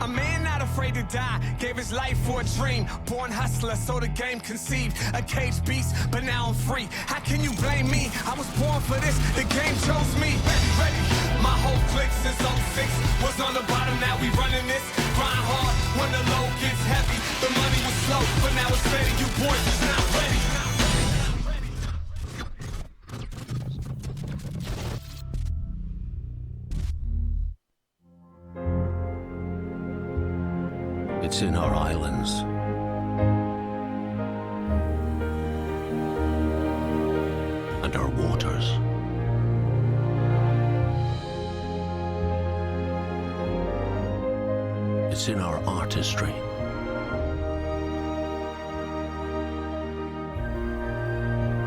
A man not afraid to die, gave his life for a dream. Born hustler, so the game conceived. A caged beast, but now I'm free. How can you blame me? I was born for this, the game chose me. Ready. My whole clique since '06 was on the bottom, now we running this. Grind hard when the load gets heavy. The money was slow, but now it's steady. You boys is not ready. It's in our islands. And our waters. It's in our artistry.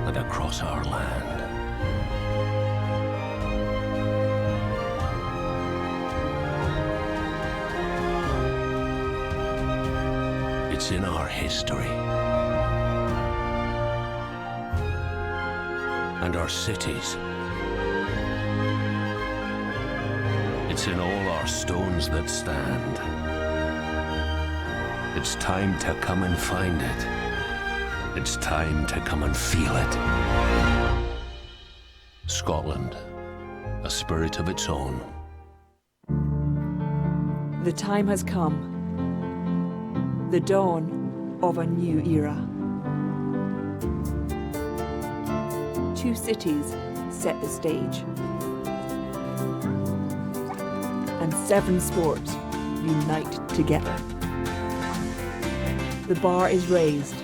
And across our land. It's in our history. And our cities. It's in all our stones that stand. It's time to come and find it. It's time to come and feel it. Scotland, a spirit of its own. The time has come. The dawn of a new era. 2 cities set the stage. And 7 sports unite together. The bar is raised,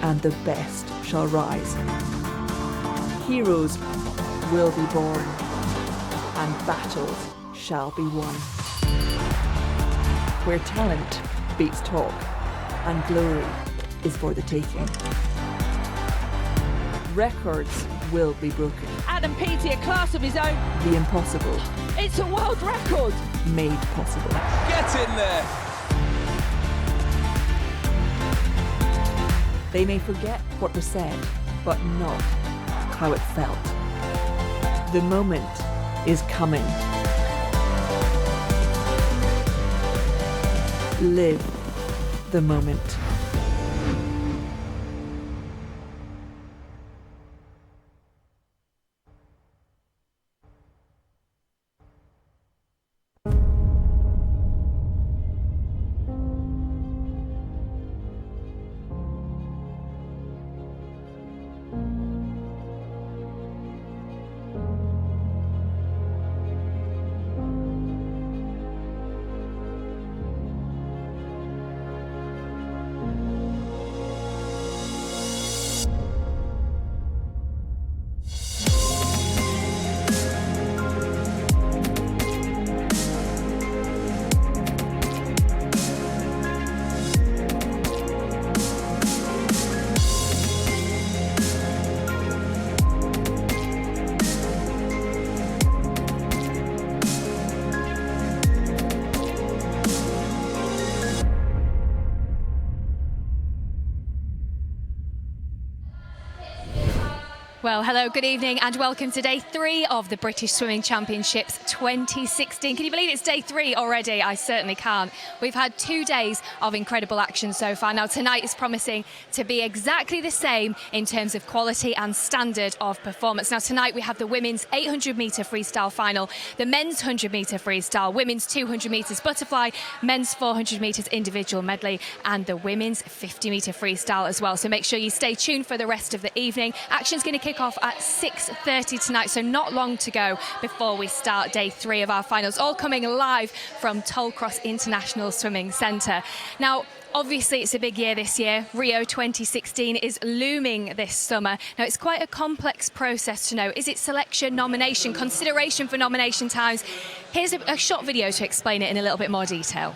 and the best shall rise. Heroes will be born, and battles shall be won. Where talent beats talk, and glory is for the taking. Records will be broken. Adam Peaty, a class of his own. The impossible It's a world record. made possible. Get in there. They may forget what was said, but not how it felt. The moment is coming. Live the moment. Well, hello, good evening and welcome to day 3 of the British Swimming Championships 2016. Can you believe it's day 3 already? I certainly can't. We've had 2 days of incredible action so far. Now, tonight is promising to be exactly the same in terms of quality and standard of performance. Now, tonight we have the women's 800-metre freestyle final, the men's 100-metre freestyle, women's 200 metres butterfly, men's 400 metres individual medley, and the women's 50-metre freestyle as well. So make sure you stay tuned for the rest of the evening. Action's going to kick off at 6:30 tonight, so not long to go before we start day 3 of our finals, all coming live from Tollcross International Swimming Centre. Now, obviously, it's a big year this year. Rio 2016 is looming this summer. Now, it's quite a complex process to know. Is it selection, nomination, consideration for nomination times? Here's a short video to explain it in a little bit more detail.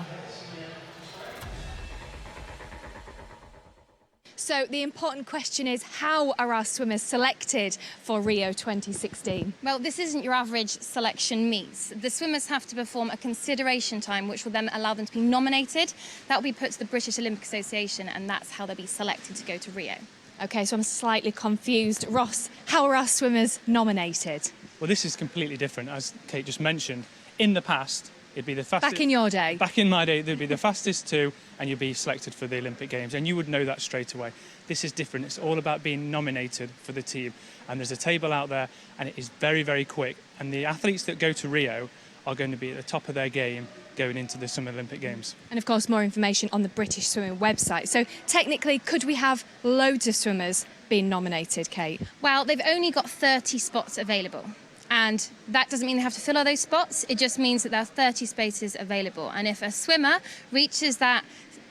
So the important question is, how are our swimmers selected for Rio 2016? Well, this isn't your average selection meet. The swimmers have to perform a consideration time, which will then allow them to be nominated. That will be put to the British Olympic Association, and that's how they'll be selected to go to Rio. OK, so I'm slightly confused. Ross, how are our swimmers nominated? Well, this is completely different, as Kate just mentioned. In the past, It'd be the fastest. Back in your day? Back in my day, there'd be the fastest 2, and you'd be selected for the Olympic Games, and you would know that straight away. This is different. It's all about being nominated for the team, and there's a table out there, and it is very, very quick. And the athletes that go to Rio are going to be at the top of their game going into the Summer Olympic Games. And of course, more information on the British Swimming website. So technically, could we have loads of swimmers being nominated, Kate? Well, they've only got 30 spots available. And that doesn't mean they have to fill all those spots. It just means that there are 30 spaces available. And if a swimmer reaches that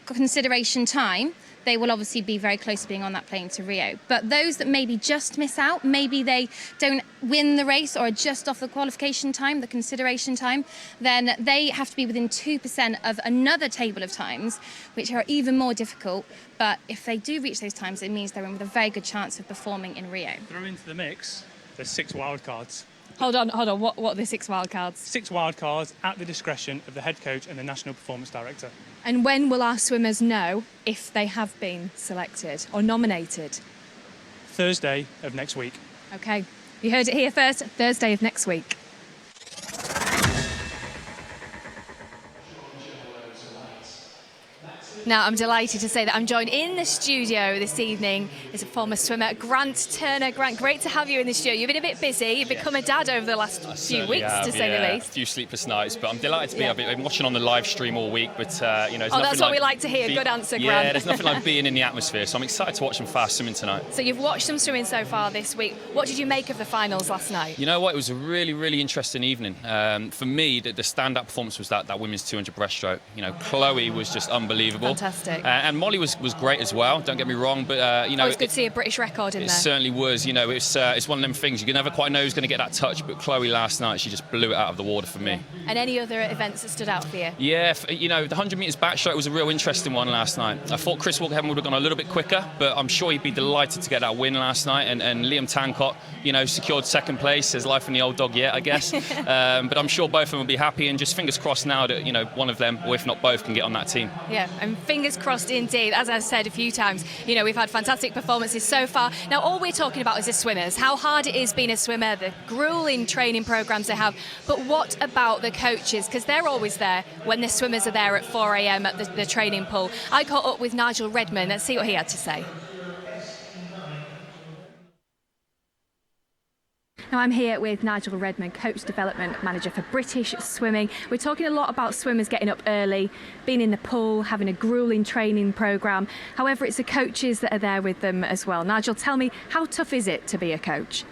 consideration time, they will obviously be very close to being on that plane to Rio. But those that maybe just miss out, maybe they don't win the race or are just off the qualification time, the consideration time, then they have to be within 2% of another table of times, which are even more difficult. But if they do reach those times, it means they're in with a very good chance of performing in Rio. Throw into the mix, there's 6 wildcards. Hold on. What are the 6 wildcards? 6 wildcards at the discretion of the head coach and the National Performance Director. And when will our swimmers know if they have been selected or nominated? Thursday of next week. OK, you heard it here first, Thursday of next week. Now, I'm delighted to say that I'm joined in the studio this evening is a former swimmer, Grant Turner. Grant, great to have you in the studio. You've been a bit busy. You've become a dad over the last few weeks, to say the least. A few sleepless nights, but I'm delighted to be. I've been watching on the live stream all week, but that's what we like to hear. Good answer, Grant. Yeah, there's nothing like being in the atmosphere, so I'm excited to watch some fast swimming tonight. So you've watched some swimming so far this week. What did you make of the finals last night? You know what? It was a really, really interesting evening. For me, the standout performance was that women's 200 breaststroke. You know, Chloe was just unbelievable. Fantastic. And Molly was great as well. Don't get me wrong, but it's good to see a British record in there. It certainly was. You know, it's one of them things you can never quite know who's going to get that touch. But Chloe last night, she just blew it out of the water for me. And any other events that stood out for you? Yeah, the 100 metres backstroke was a real interesting one last night. I thought Chris Walker-Heaven would have gone a little bit quicker, but I'm sure he'd be delighted to get that win last night. And Liam Tancott, secured second place. There's life in the old dog yet, I guess. But I'm sure both of them will be happy, and just fingers crossed now that one of them, or if not both, can get on that team. Yeah, and fingers crossed indeed. As I've said a few times, we've had fantastic performances so far. Now, all we're talking about is the swimmers, how hard it is being a swimmer, the grueling training programs they have. But what about the coaches? Because they're always there when the swimmers are there at 4 a.m. at the training pool. I caught up with Nigel Redman. Let's see what he had to say. Now I'm here with Nigel Redman, Coach Development Manager for British Swimming. We're talking a lot about swimmers getting up early, being in the pool, having a grueling training programme. However, it's the coaches that are there with them as well. Nigel, tell me, how tough is it to be a coach?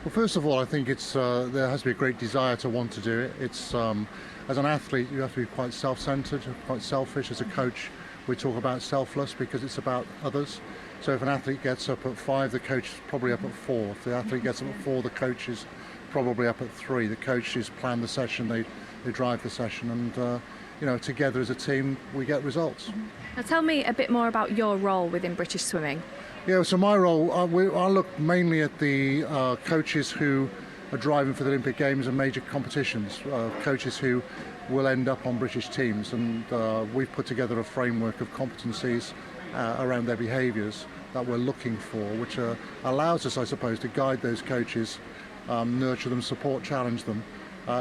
Well, first of all, I think it's there has to be a great desire to want to do it. It's as an athlete, you have to be quite self-centred, quite selfish. As a coach, we talk about selfless because it's about others. So if an athlete gets up at 5, the coach is probably up at 4. If the athlete gets up at 4, the coach is probably up at 3. The coaches plan the session, they drive the session, and together as a team, we get results. Now tell me a bit more about your role within British Swimming. Yeah, so my role, I look mainly at the coaches who are driving for the Olympic Games and major competitions, coaches who will end up on British teams, and we've put together a framework of competencies around their behaviours that we're looking for, which allows us, I suppose, to guide those coaches, nurture them, support, challenge them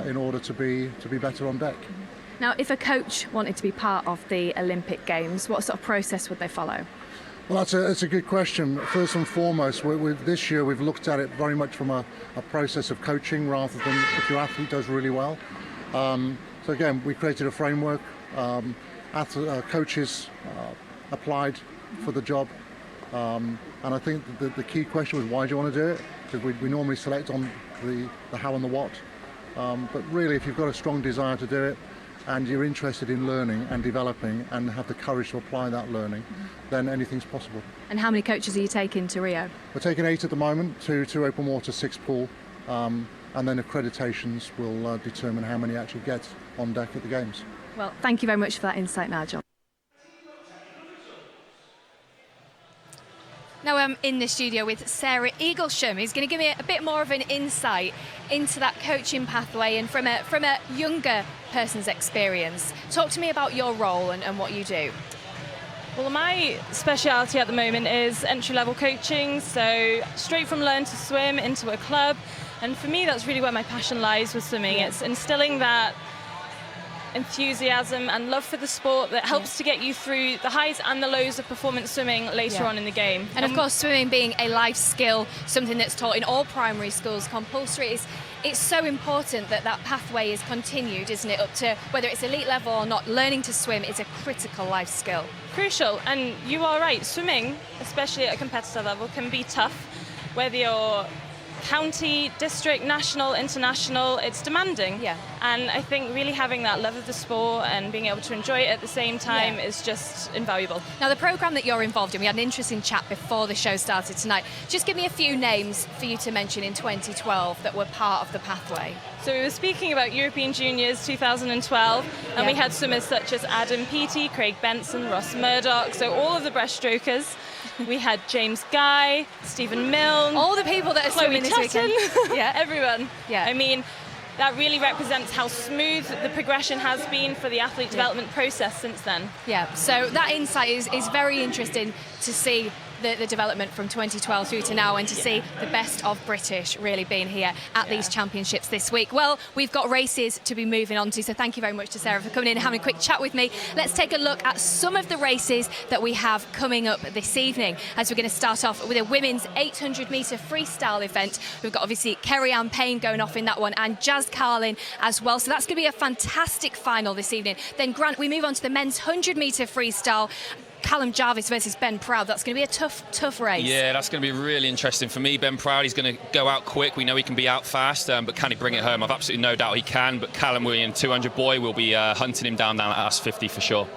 in order to be better on deck. Now, if a coach wanted to be part of the Olympic Games, what sort of process would they follow? Well, that's a good question. First and foremost, this year we've looked at it very much from a process of coaching rather than if your athlete does really well. So again, we created a framework. Coaches applied for the job, and I think the key question was, why do you want to do it? Because we normally select on the how and the what, but really if you've got a strong desire to do it and you're interested in learning and developing and have the courage to apply that learning, then anything's possible. And how many coaches are you taking to Rio? We're taking 8 at the moment, 2 open water, 6 pool, and then accreditations will determine how many actually get on deck at the Games. Well, thank you very much for that insight, Nigel. Now I'm in the studio with Sarah Eaglesham, who's going to give me a bit more of an insight into that coaching pathway and from a younger person's experience. Talk to me about your role and what you do. Well, my speciality at the moment is entry-level coaching, so straight from learn to swim into a club. And for me, that's really where my passion lies with swimming. It's instilling that enthusiasm and love for the sport that helps to get you through the highs and the lows of performance swimming later on in the game. And of course, swimming being a life skill, something that's taught in all primary schools, compulsory, it's so important that that pathway is continued, isn't it? Up to whether it's elite level or not, learning to swim is a critical life skill. Crucial, and you are right, swimming, especially at a competitor level, can be tough. Whether you're county, district, national, international, it's demanding. Yeah. And I think really having that love of the sport and being able to enjoy it at the same time is just invaluable. Now, the programme that you're involved in, we had an interesting chat before the show started tonight. Just give me a few names for you to mention in 2012 that were part of the pathway. So we were speaking about European Juniors 2012, and we had swimmers such as Adam Peaty, Craig Benson, Ross Murdoch, so all of the breaststrokers. We had James Guy, Stephen Milne, all the people that are swimming this weekend. Yeah, everyone. Yeah. I mean, that really represents how smooth the progression has been for the athlete development process since then. Yeah, so that insight is very interesting to see the development from 2012 through to now, and to see the best of British really being here at these championships this week. Well, we've got races to be moving on to, so thank you very much to Sarah for coming in and having a quick chat with me. Let's take a look at some of the races that we have coming up this evening, as we're going to start off with a women's 800 metre freestyle event. We've got obviously Kerry-Ann Payne going off in that one, and Jazz Carlin as well, so that's going to be a fantastic final this evening. Then Grant, we move on to the men's 100 metre freestyle. Callum Jarvis versus Ben Proud. That's going to be a tough race. Yeah, that's going to be really interesting for me. Ben Proud, he's going to go out quick. We know he can be out fast, but can he bring it home? I've absolutely no doubt he can. But Callum William, 200 boy, will be hunting him down at us 50 for sure.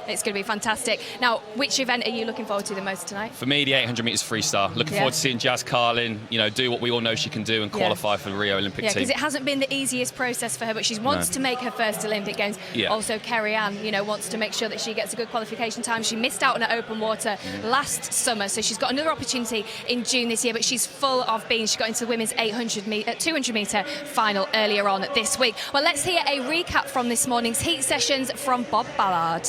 It's going to be fantastic. Now, which event are you looking forward to the most tonight? For me, the 800 metres freestyle. Looking forward to seeing Jazz Carlin, do what we all know she can do and qualify for the Rio Olympic team. Yeah, because it hasn't been the easiest process for her, but she wants to make her first Olympic Games. Yeah. Also, Kerry-Ann, wants to make sure that she gets a good qualification time. She missed out on her open water last summer, so she's got another opportunity in June this year, but she's full of beans. She got into the women's 200 metre final earlier on this week. Well, let's hear a recap from this morning's heat sessions from Bob Ballard.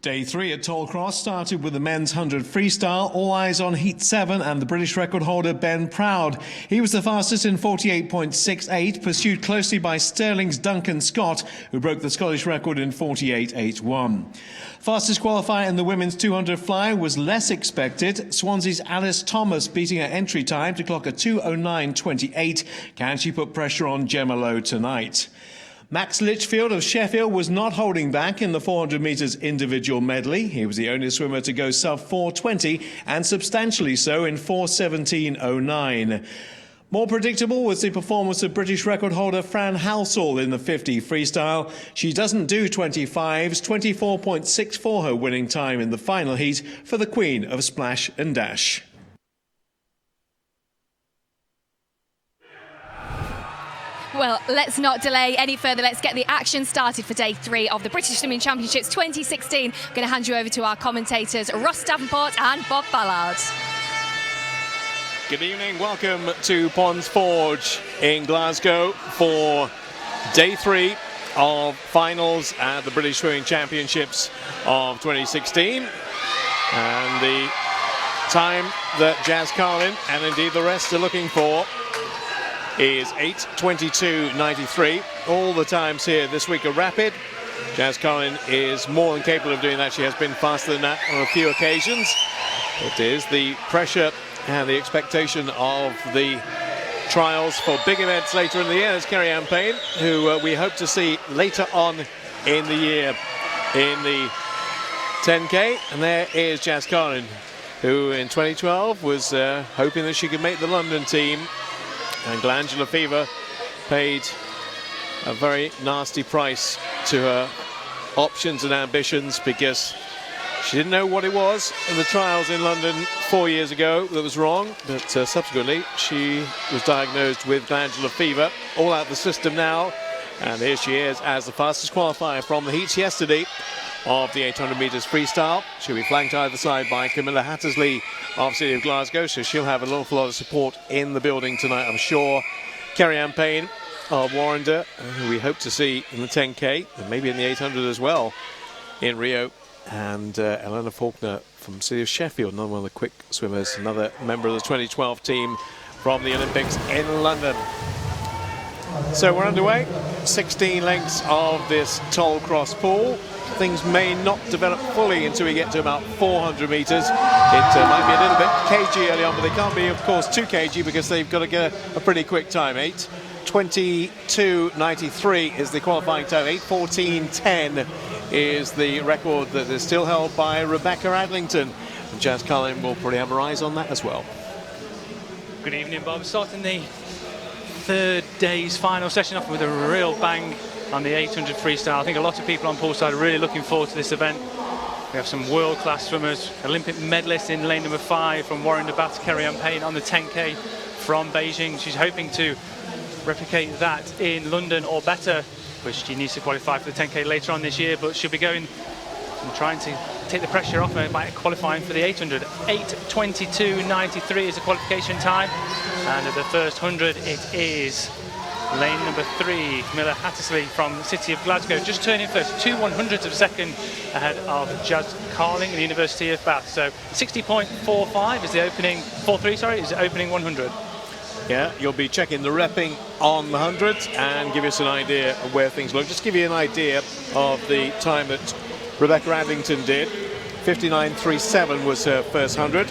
Day 3 at Tollcross started with the men's 100 freestyle. All eyes on Heat 7 and the British record holder Ben Proud. He was the fastest in 48.68, pursued closely by Stirling's Duncan Scott, who broke the Scottish record in 48.81. Fastest qualifier in the women's 200 fly was less expected. Swansea's Alice Thomas beating her entry time to clock a 2:09.28. Can she put pressure on Gemma Lowe tonight? Max Litchfield of Sheffield was not holding back in the 400 metres individual medley. He was the only swimmer to go sub 4:20 and substantially so in 4:17.09. More predictable was the performance of British record holder Fran Halsall in the 50 freestyle. She doesn't do 25s, 24.64 her winning time in the final heat for the Queen of Splash and Dash. Well, let's not delay any further. Let's get the action started for day 3 of the British Swimming Championships 2016. I'm going to hand you over to our commentators, Ross Davenport and Bob Ballard. Good evening. Welcome to Ponds Forge in Glasgow for day 3 of finals at the British Swimming Championships of 2016. And the time that Jazz Carlin and indeed the rest are looking for is 8:22.93. All the times here this week are rapid. Jazz Carlin is more than capable of doing that. She has been faster than that on a few occasions. It is the pressure and the expectation of the trials for big events later in the year. There's Kerry-Ann Payne, who we hope to see later on in the year in the 10K. And there is Jazz Carlin, who in 2012 was hoping that she could make the London team. And Glandular fever paid a very nasty price to her options and ambitions, because she didn't know what it was in the trials in London 4 years ago that was wrong, but subsequently she was diagnosed with glandular fever. All out the system now, and here she is as the fastest qualifier from the heats yesterday of the 800 metres freestyle. She'll be flanked either side by Camilla Hattersley of City of Glasgow, so she'll have an awful lot of support in the building tonight, I'm sure. Kerry-Ann Payne of Warrender, who we hope to see in the 10K and maybe in the 800 as well in Rio, and Eleanor Faulkner from City of Sheffield, another one of the quick swimmers, another member of the 2012 team, from the Olympics in London. So we're underway, 16 lengths of this Toll Cross pool. Things may not develop fully until we get to about 400 metres. It might be a little bit cagey early on, but they can't be, of course, too cagey because they've got to get a pretty quick time. 8:22.93 is the qualifying time. 8:14.10 is the record that is still held by Rebecca Adlington. And Jazz Carlin will probably have her eyes on that as well. Good evening, Bob. Starting the third day's final session off with a real bang on the 800 freestyle. I think a lot of people on poolside are really looking forward to this event. We have some world-class swimmers, Olympic medalist in lane number 5 from Warren de Bat, Kerry-Anne Payne on the 10K from Beijing. She's hoping to replicate that in London or better, which she needs to qualify for the 10K later on this year, but she'll be going and trying to take the pressure off her by qualifying for the 800. 8:22.93 is the qualification time, and at the first 100 it is lane number 3, Camilla Hattersley from the city of Glasgow, just turning first, 2/100ths of a second ahead of Jazz Carling in the University of Bath. So 60.45 is the opening, 43, sorry, is the opening 100. Yeah, you'll be checking the repping on the 100 and give us an idea of where things look. Just give you an idea of the time that Rebecca Adlington did. 59.37 was her first 100.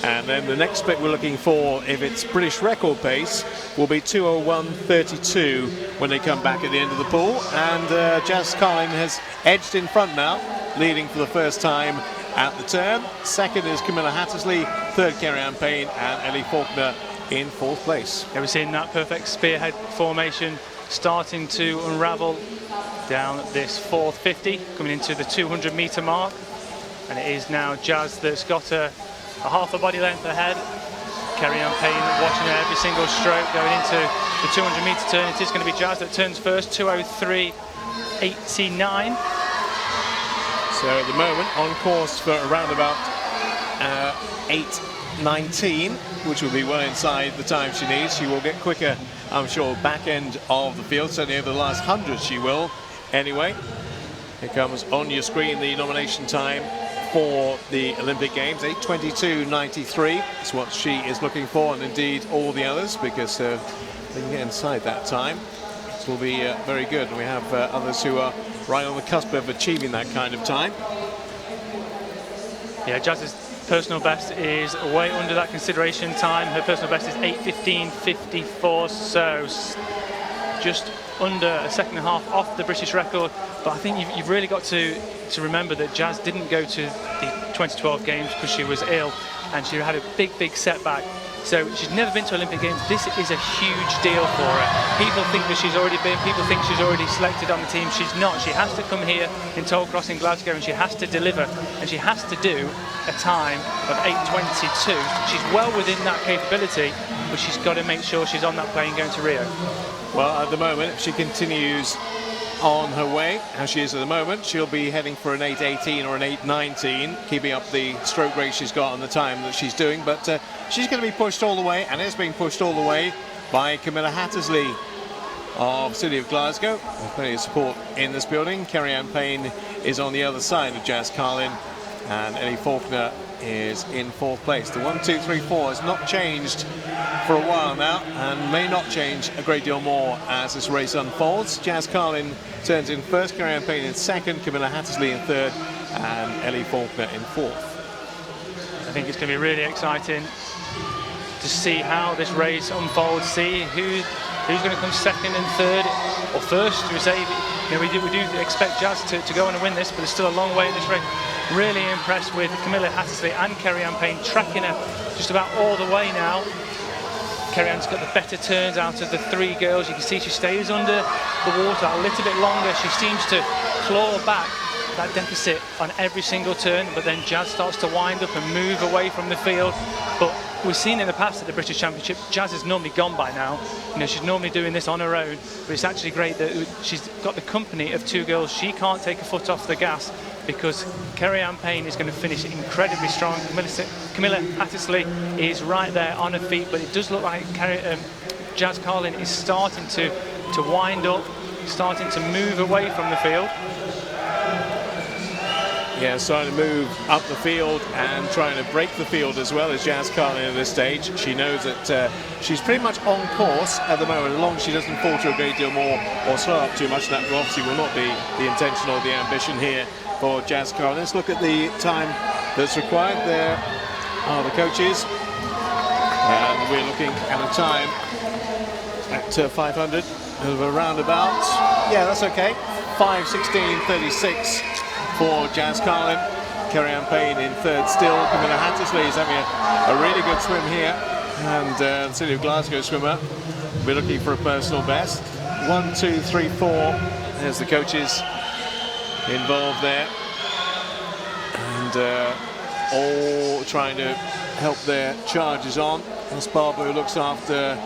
And then the next bit we're looking for, if it's British record pace, will be 2:01.32 when they come back at the end of the pool. And Jazz Carlin has edged in front now, leading for the first time at the turn. Second is Camilla Hattersley, third Kerry-Anne Payne, and Ellie Faulkner in 4th place. Yeah, we're seeing that perfect spearhead formation starting to unravel down this 4th 50, coming into the 200-metre mark. And it is now Jazz that's got a half a body length ahead. Kerry-Anne Payne watching her every single stroke going into the 200-metre turn. It is going to be Jazz that turns first, 2:03.89. So at the moment on course for around about 8:19, which will be well inside the time she needs. She will get quicker, I'm sure, back end of the field, certainly over the last 100 she will. Anyway, here comes on your screen the nomination time for the Olympic Games. 8:22.93 is what she is looking for, and indeed all the others, because they can get inside that time. This will be very good, and we have others who are right on the cusp of achieving that kind of time. Yeah, Jazz's personal best is way under that consideration time. Her personal best is 8:15.54, so just under a second and a half off the British record. But I think you've really got to remember that Jazz didn't go to the 2012 Games because she was ill, and she had a big setback. So she's never been to Olympic Games. This is a huge deal for her. People think that she's already been, people think she's already selected on the team. She's not. She has to come here in Toll Cross in Glasgow, and she has to deliver, and she has to do a time of 8:22. She's well within that capability, but she's got to make sure she's on that plane going to Rio. Well, at the moment, if she continues on her way, as she is at the moment, she'll be heading for an 8:18 or an 8:19, keeping up the stroke rate she's got and the time that she's doing. But she's going to be pushed all the way, and is being pushed all the way by Camilla Hattersley of City of Glasgow. There's plenty of support in this building. Kerry-Anne Payne is on the other side of Jazz Carlin, and Ellie Faulkner is in 4th place. The 1, 2, 3, 4 has not changed for a while now, and may not change a great deal more as this race unfolds. Jazz Carlin turns in first, Kerry-Anne Payne in second, Camilla Hattersley in third, and Ellie Faulkner in 4th. I think it's going to be really exciting to see how this race unfolds, see who's going to come second and third, or first. We say, you know, we do expect Jazz to go on and win this, but there's still a long way in this race. Really impressed with Camilla Hattersley and Kerry-Anne Payne, tracking her just about all the way now. Kerry-Anne's got the better turns out of the 3 girls. You can see she stays under the water a little bit longer. She seems to claw back that deficit on every single turn, but then Jazz starts to wind up and move away from the field. But we've seen in the past at the British Championship, Jazz is normally gone by now. You know, she's normally doing this on her own, but it's actually great that she's got the company of 2 girls. She can't take a foot off the gas, because Kerry-Anne Payne is going to finish incredibly strong. Camilla Hattersley is right there on her feet, but it does look like Jazz Carlin is starting to wind up, starting to move away from the field. Yeah, starting to move up the field and trying to break the field as well as Jazz Carlin at this stage. She knows that she's pretty much on course at the moment, as long as she doesn't falter a great deal more or slow up too much. That obviously will not be the intention or the ambition here for Jazz Carlin. Let's look at the time that's required. There are the coaches, and we're looking at a time at 500 of a roundabout. Yeah, that's okay. 5:16.36 for Jazz Carlin. Kerry-Anne Payne in third still. Camilla Hattersley is having a really good swim here, and the City of Glasgow swimmer will be looking for a personal best. 1, 2, 3, 4. There's the coaches involved there, and all trying to help their charges on. That's Barbara, who looks after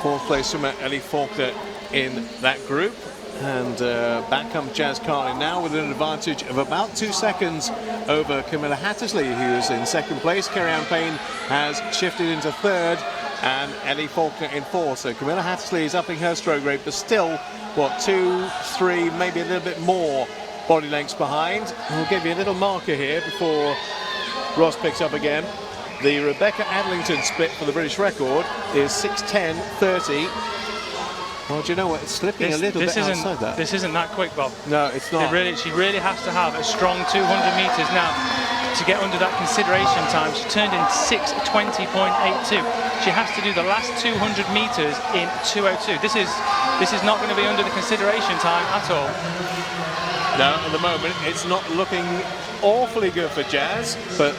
fourth place swimmer Ellie Faulkner in that group. And back comes Jazz Carlin now with an advantage of about 2 seconds over Camilla Hattersley, who is in second place. Kerry-Anne Payne has shifted into third, and Ellie Faulkner in fourth. So Camilla Hattersley is upping her stroke rate, but still, what, 2, 3, maybe a little bit more body lengths behind. We'll give you a little marker here before Ross picks up again. The Rebecca Adlington split for the British record is 6:10.30. Well, do you know what? It's slipping a little bit outside that. This isn't that quick, Bob. No, it's not. She really has to have a strong 200 metres now to get under that consideration time. She turned in 6:20.82. She has to do the last 200 metres in 2:02. This is not going to be under the consideration time at all. No, at the moment it's not looking awfully good for Jazz, but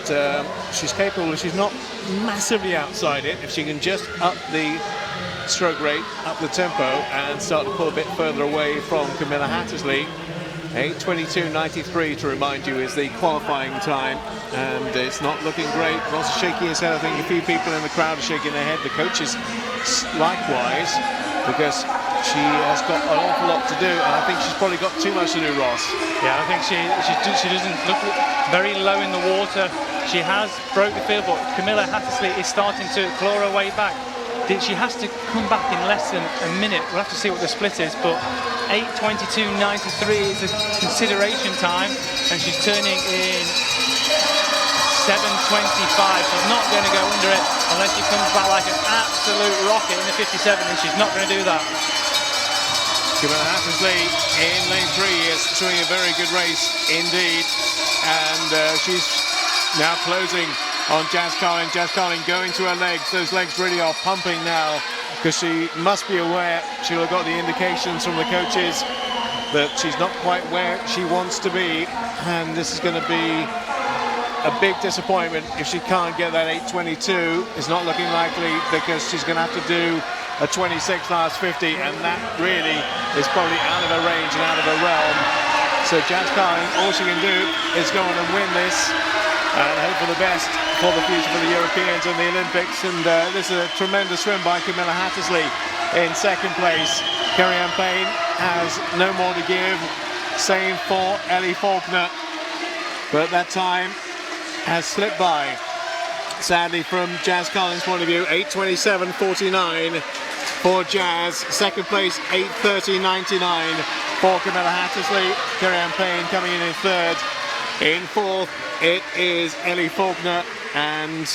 she's capable. She's not massively outside it. If she can just up the stroke rate, up the tempo, and start to pull a bit further away from Camilla Hattersley. 8:22.93 to remind you is the qualifying time, and it's not looking great. Ross is shaking his head. I think a few people in the crowd are shaking their head. The coaches likewise, because she has got an awful lot to do, and I think she's probably got too much to do, Ross. Yeah, I think she doesn't look very low in the water. She has broke the field, but Camilla Hattersley is starting to claw her way back. She has to come back in less than a minute. We'll have to see what the split is, but 8:22.93 is the consideration time, and she's turning in 7:25. She's not going to go under it unless she comes back like an absolute rocket in the 57, and she's not going to do that. Camilla Hattersley in lane 3 is showing a very good race indeed, and she's now closing on Jazz Carlin. Jazz Carlin going to her legs. Those legs really are pumping now, because she must be aware, she'll have got the indications from the coaches that she's not quite where she wants to be, and this is going to be a big disappointment if she can't get that 8:22. It's not looking likely, because she's going to have to do a 26 last 50, and that really is probably out of her range and out of her realm. So Jazz Carlin, all she can do is go on and win this and hope for the best for the future for the Europeans and the Olympics. And this is a tremendous swim by Camilla Hattersley in second place. Kerry-Anne Payne has no more to give. Same for Ellie Faulkner, but that time has slipped by, sadly, from Jazz Carlin's point of view. 8:27.49 for Jazz. Second place 8:30.99 for Camilla Hattersley. Kerry-Anne Payne coming in third. In fourth it is Ellie Faulkner, and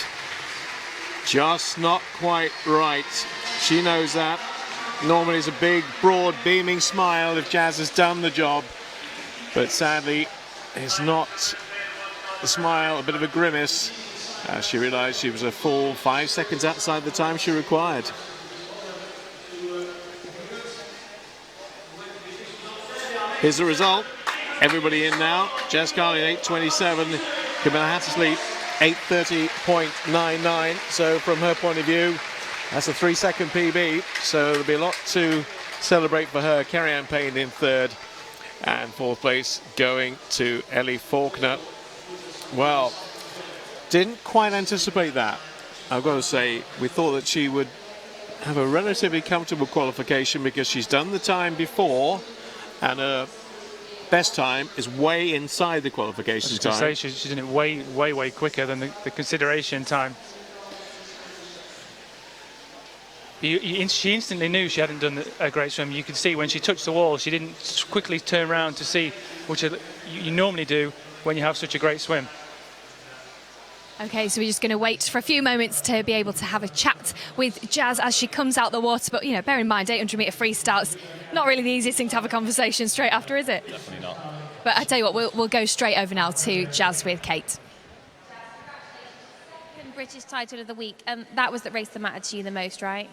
just not quite right. She knows that. Normally it's a big, broad, beaming smile if Jazz has done the job, but sadly it's not a smile, a bit of a grimace, as she realised she was a full 5 seconds outside the time she required. Here's the result. Everybody in now. Jazz Carlin 8:27, Camilla Hattersley 8:30.99. So from her point of view, that's a 3-second PB. So there'll be a lot to celebrate for her. Kerry-Anne Payne in third, and fourth place going to Ellie Faulkner. Well, didn't quite anticipate that. I've got to say, we thought that she would have a relatively comfortable qualification, because she's done the time before, and her best time is way inside the qualification time. I was going to say, she's done it way quicker than the consideration time. She instantly knew she hadn't done a great swim. You could see when she touched the wall, she didn't quickly turn around to see, which you normally do. when you have such a great swim. Okay, so we're just going to wait for a few moments to be able to have a chat with Jazz as she comes out the water. But, you know, bear in mind, 800-metre freestyle's not really the easiest thing to have a conversation straight after, is it? Definitely not. But I tell you what, we'll go straight over now to Jazz with Kate. British title of the week, and that was the race that mattered to you the most, right?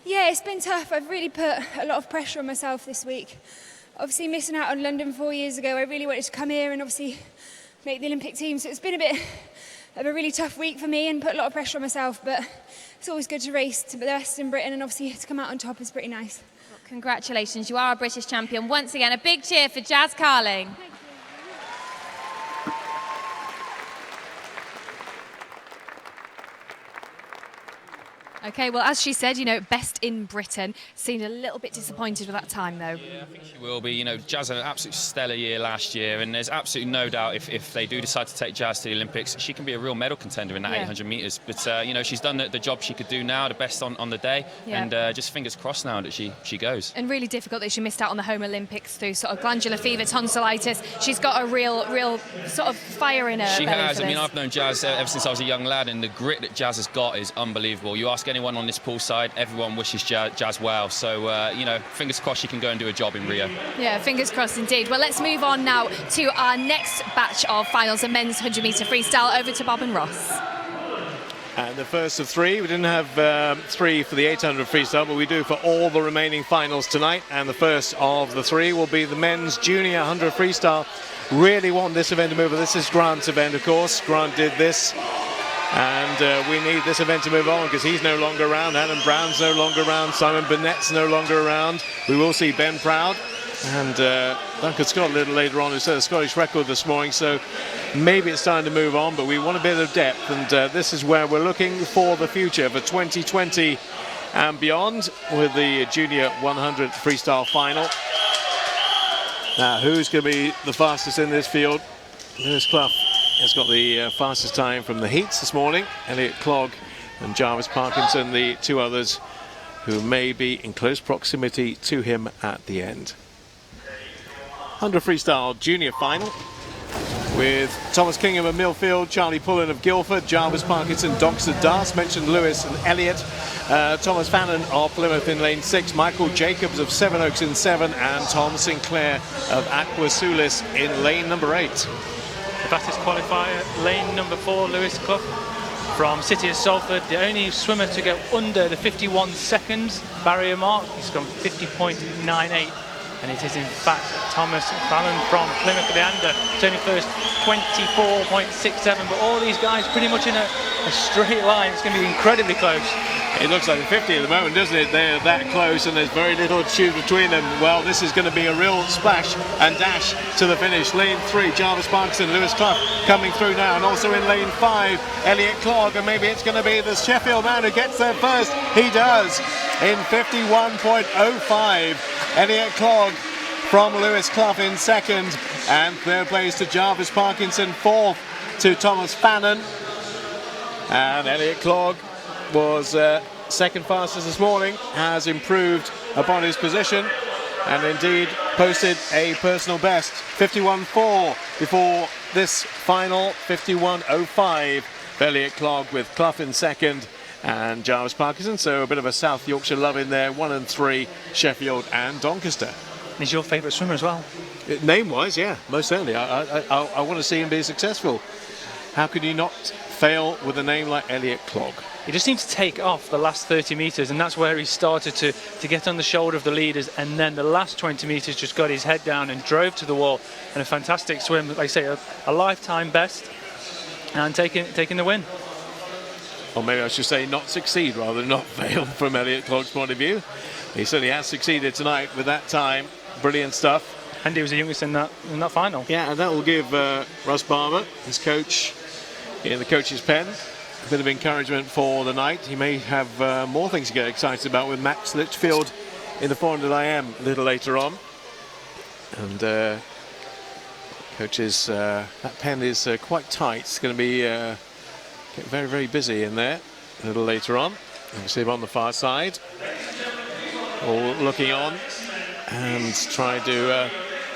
Yeah, it's been tough. I've really put a lot of pressure on myself this week. Obviously missing out on London 4 years ago, I really wanted to come here and obviously make the Olympic team. So it's been a bit of a really tough week for me and put a lot of pressure on myself, but it's always good to race to the best in Britain, and obviously to come out on top is pretty nice. Well, congratulations, you are a British champion. Once again, a big cheer for Jazz Carling. Okay, well, as she said, you know, best in Britain. Seemed a little bit disappointed with that time, though. Yeah, I think she will be. You know, Jazz had an absolute stellar year last year, and there's absolutely no doubt if they do decide to take Jazz to the Olympics, she can be a real medal contender in that 800 metres. But, you know, she's done the job she could do now, the best on the day, and just fingers crossed now that she goes. And really difficult that she missed out on the home Olympics through sort of glandular fever, tonsillitis. She's got a real sort of fire in her She belly has. for I mean, this. I've known Jazz ever since I was a young lad, and the grit that Jazz has got is unbelievable. You ask anyone on this pool side, everyone wishes Jazz well. So, you know, fingers crossed she can go and do a job in Rio. Yeah, fingers crossed indeed. Well, let's move on now to our next batch of finals, the men's 100-metre freestyle. Over to Bob and Ross. And the first of three. We didn't have three for the 800 freestyle, but we do for all the remaining finals tonight. And the first of the three will be the men's junior 100 freestyle. Really want this event to move on. This is Grant's event, of course. Grant did this. And we need this event to move on because he's no longer around. Adam Brown's no longer around. Simon Burnett's no longer around. We will see Ben Proud and Duncan Scott a little later on, who set a Scottish record this morning. So maybe it's time to move on, but we want a bit of depth. And this is where we're looking for the future for 2020 and beyond with the junior 100 freestyle final. Now, who's going to be the fastest in this field? Lewis Clough has got the fastest time from the heats this morning. Elliot Clogg and Jarvis Parkinson, the two others who may be in close proximity to him at the end. 100 freestyle junior final with Thomas Kingham of Millfield, Charlie Pullen of Guildford, Jarvis Parkinson, Doncaster Darts, mentioned Lewis and Elliot, Thomas Fannin of Plymouth in lane 6, Michael Jacobs of Sevenoaks in 7, and Tom Sinclair of Aqua Sulis in lane number 8. The fastest qualifier, lane number 4, Lewis Clough from City of Salford, the only swimmer to go under the 51 seconds barrier mark. He's gone 50.98, and it is in fact Thomas Fallon from Plymouth Leander. It's only first 24.67, but all these guys pretty much in a straight line. It's going to be incredibly close. It looks like a 50 at the moment, doesn't it? They're that close and there's very little tube between them. Well, this is going to be a real splash and dash to the finish. Lane 3, Jarvis Parkinson, Lewis Clough coming through now, and also in lane 5, Elliot Clogg, and maybe it's going to be the Sheffield man who gets there first. He does in 51.05. Elliot Clogg from Lewis Clough in second, and third place to Jarvis Parkinson, fourth to Thomas Fannin, and Elliot Clogg was second fastest this morning, has improved upon his position and indeed posted a personal best, 51.4 before this final, 51.05 for Elliot Clogg, with Clough in second and Jarvis Parkinson. So a bit of a South Yorkshire love in there, 1 and 3 Sheffield and Doncaster. He's your favourite swimmer as well? Name-wise, yeah, most certainly. I want to see him be successful. How could you not fail with a name like Elliot Clogg? He just seemed to take off the last 30 metres, and that's where he started to get on the shoulder of the leaders, and then the last 20 metres just got his head down and drove to the wall. And a fantastic swim, like I say, a lifetime best, and taking the win. Or maybe I should say not succeed rather than not fail from Elliot Clogg's point of view. He certainly has succeeded tonight with that time. Brilliant stuff. And he was the youngest in that final. Yeah, and that will give Russ Barber, his coach, in the coach's pen, a bit of encouragement for the night. He may have more things to get excited about with Max Litchfield in the 400 IM a little later on. And coaches, that pen is quite tight. It's going to be get very, very busy in there a little later on. You can see him on the far side, all looking on and trying to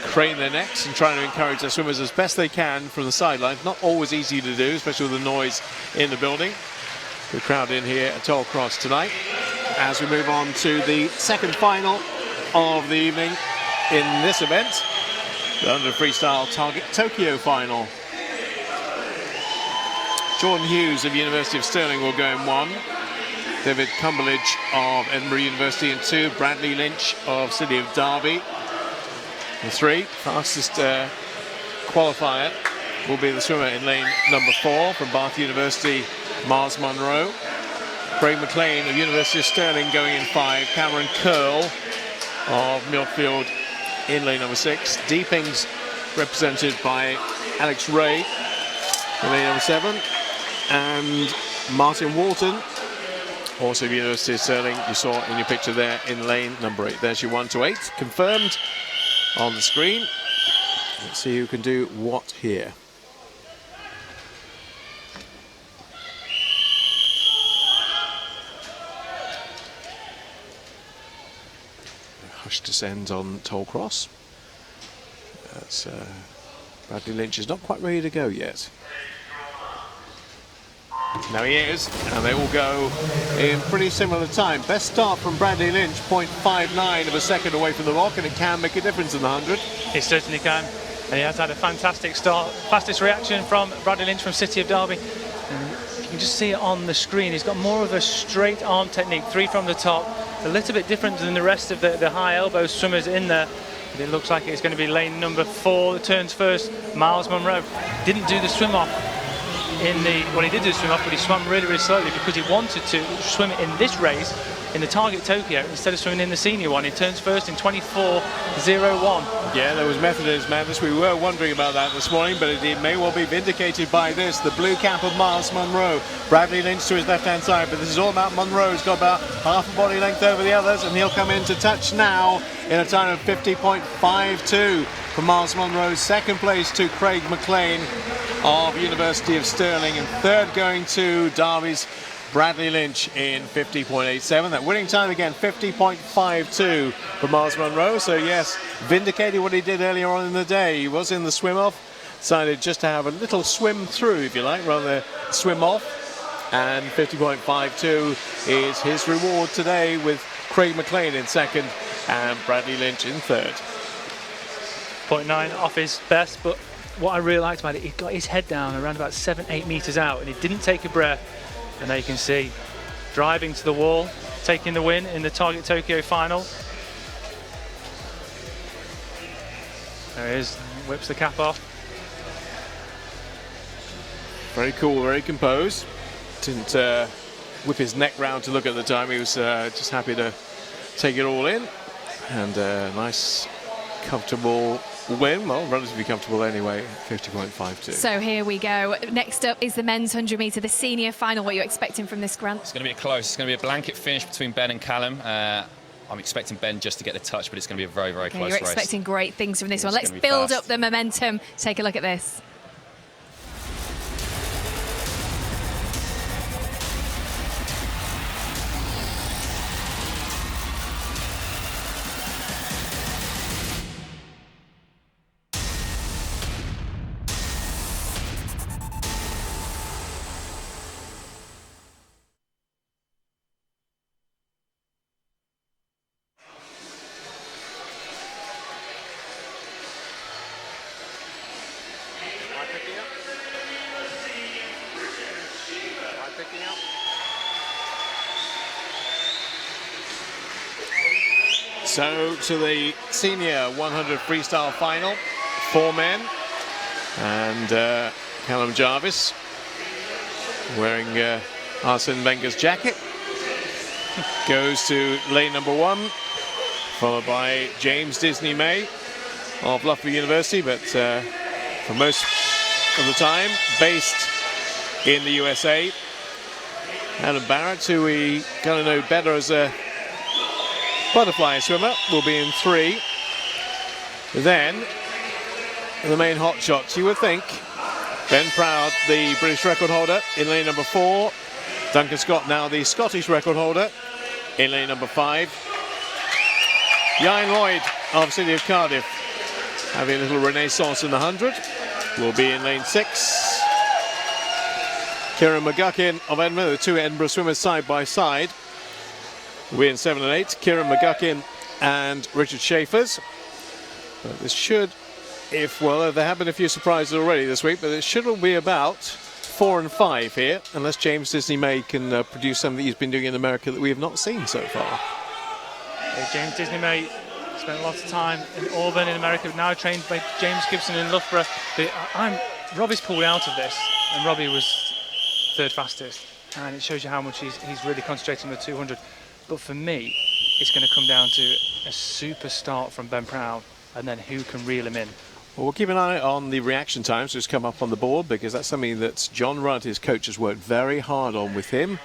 crane their necks and trying to encourage their swimmers as best they can from the sidelines. Not always easy to do, especially with the noise in the building. Good crowd in here at Toll Cross tonight. As we move on to the second final of the evening in this event, the 100 freestyle target Tokyo final. Jordan Hughes of University of Stirling will go in 1. David Cumberledge of Edinburgh University in 2. Bradley Lynch of City of Derby in 3. Fastest qualifier will be the swimmer in lane number 4 from Bath University, Miles Munro. Craig McLean of University of Stirling going in 5. Cameron Curl of Millfield in lane number 6. Deepings represented by Alex Ray in lane number 7. And Martin Walton, also of University of Stirling, you saw in your picture there in lane number 8. There's your 1 to 8, confirmed on the screen. Let's see who can do what here. Hush descends on Toll Cross. That's Bradley Lynch is not quite ready to go yet. Now he is, and they all go in pretty similar time. Best start from Bradley Lynch, 0.59 of a second away from the rock, and it can make a difference in the 100. It certainly can, and he has had a fantastic start. Fastest reaction from Bradley Lynch from City of Derby. And you can just see it on the screen. He's got more of a straight arm technique, 3 from the top. A little bit different than the rest of the high elbow swimmers in there. But it looks like it's going to be lane number 4 that turns first. Miles Munro didn't do the swim off. He did do the swim off, but he swam really, really slowly because he wanted to swim in this race in the Target Tokyo instead of swimming in the senior one. He turns first in 24.01. Yeah, there was method in his madness. We were wondering about that this morning, but it may well be vindicated by this. The blue cap of Miles Munro. Bradley Lynch to his left-hand side, but this is all about Munro. He's got about half a body length over the others, and he'll come in to touch now in a time of 50.52 for Miles Munro. Second place to Craig McLean of University of Stirling, and third going to Derby's Bradley Lynch in 50.87. That winning time again, 50.52 for Miles Munro. So yes, vindicated what he did earlier on in the day. He was in the swim off, decided just to have a little swim through, if you like, rather than swim off. And 50.52 is his reward today, with Craig McLean in second and Bradley Lynch in third. 0.9 off his best, but what I really liked about it, he got his head down around about 7-8 meters out, and he didn't take a breath. And there you can see, driving to the wall, taking the win in the Target Tokyo final. There he is, whips the cap off. Very cool, very composed. Didn't whip his neck round to look at the time. He was just happy to take it all in. And nice, comfortable win. Well, relatively comfortable anyway, 50.52. So here we go. Next up is the men's 100 metre, the senior final. What are you expecting from this, Grant? It's going to be close. It's going to be a blanket finish between Ben and Callum. I'm expecting Ben just to get the touch, but it's going to be a very, very close race. You're expecting great things from this one. Let's build up the momentum. Take a look at this. So to the senior 100 freestyle final, 4 men, and Callum Jarvis wearing Arsene Wenger's jacket goes to lane number 1, followed by James Disney May of Loughborough University, but for most of the time based in the USA. Adam Barrett, who we kind of know better as a butterfly swimmer, will be in 3. Then the main hot shots, you would think. Ben Proud, the British record holder, in lane number 4. Duncan Scott, now the Scottish record holder, in lane number 5. Ian Lloyd of City of Cardiff having a little renaissance in the 100, will be in lane 6. Kieran McGuckin of Edinburgh, the two Edinburgh swimmers side by side. Will be in 7 and 8. Kieran McGuckin and Richard Schaefers. But this should, well, there have been a few surprises already this week, but it should all be about 4 and 5 here, unless James Disney-May can produce something he's been doing in America that we have not seen so far. James Disney-May spent lots of time in Auburn in America, now trained by James Gibson in Loughborough. Robbie's pulled out of this, and Robbie was 3rd fastest, and it shows you how much he's really concentrating on the 200. But for me, it's going to come down to a super start from Ben Proud, and then who can reel him in. Well, we'll keep an eye on the reaction times just come up on the board, because that's something that John Rudd, his coach, has worked very hard on with him.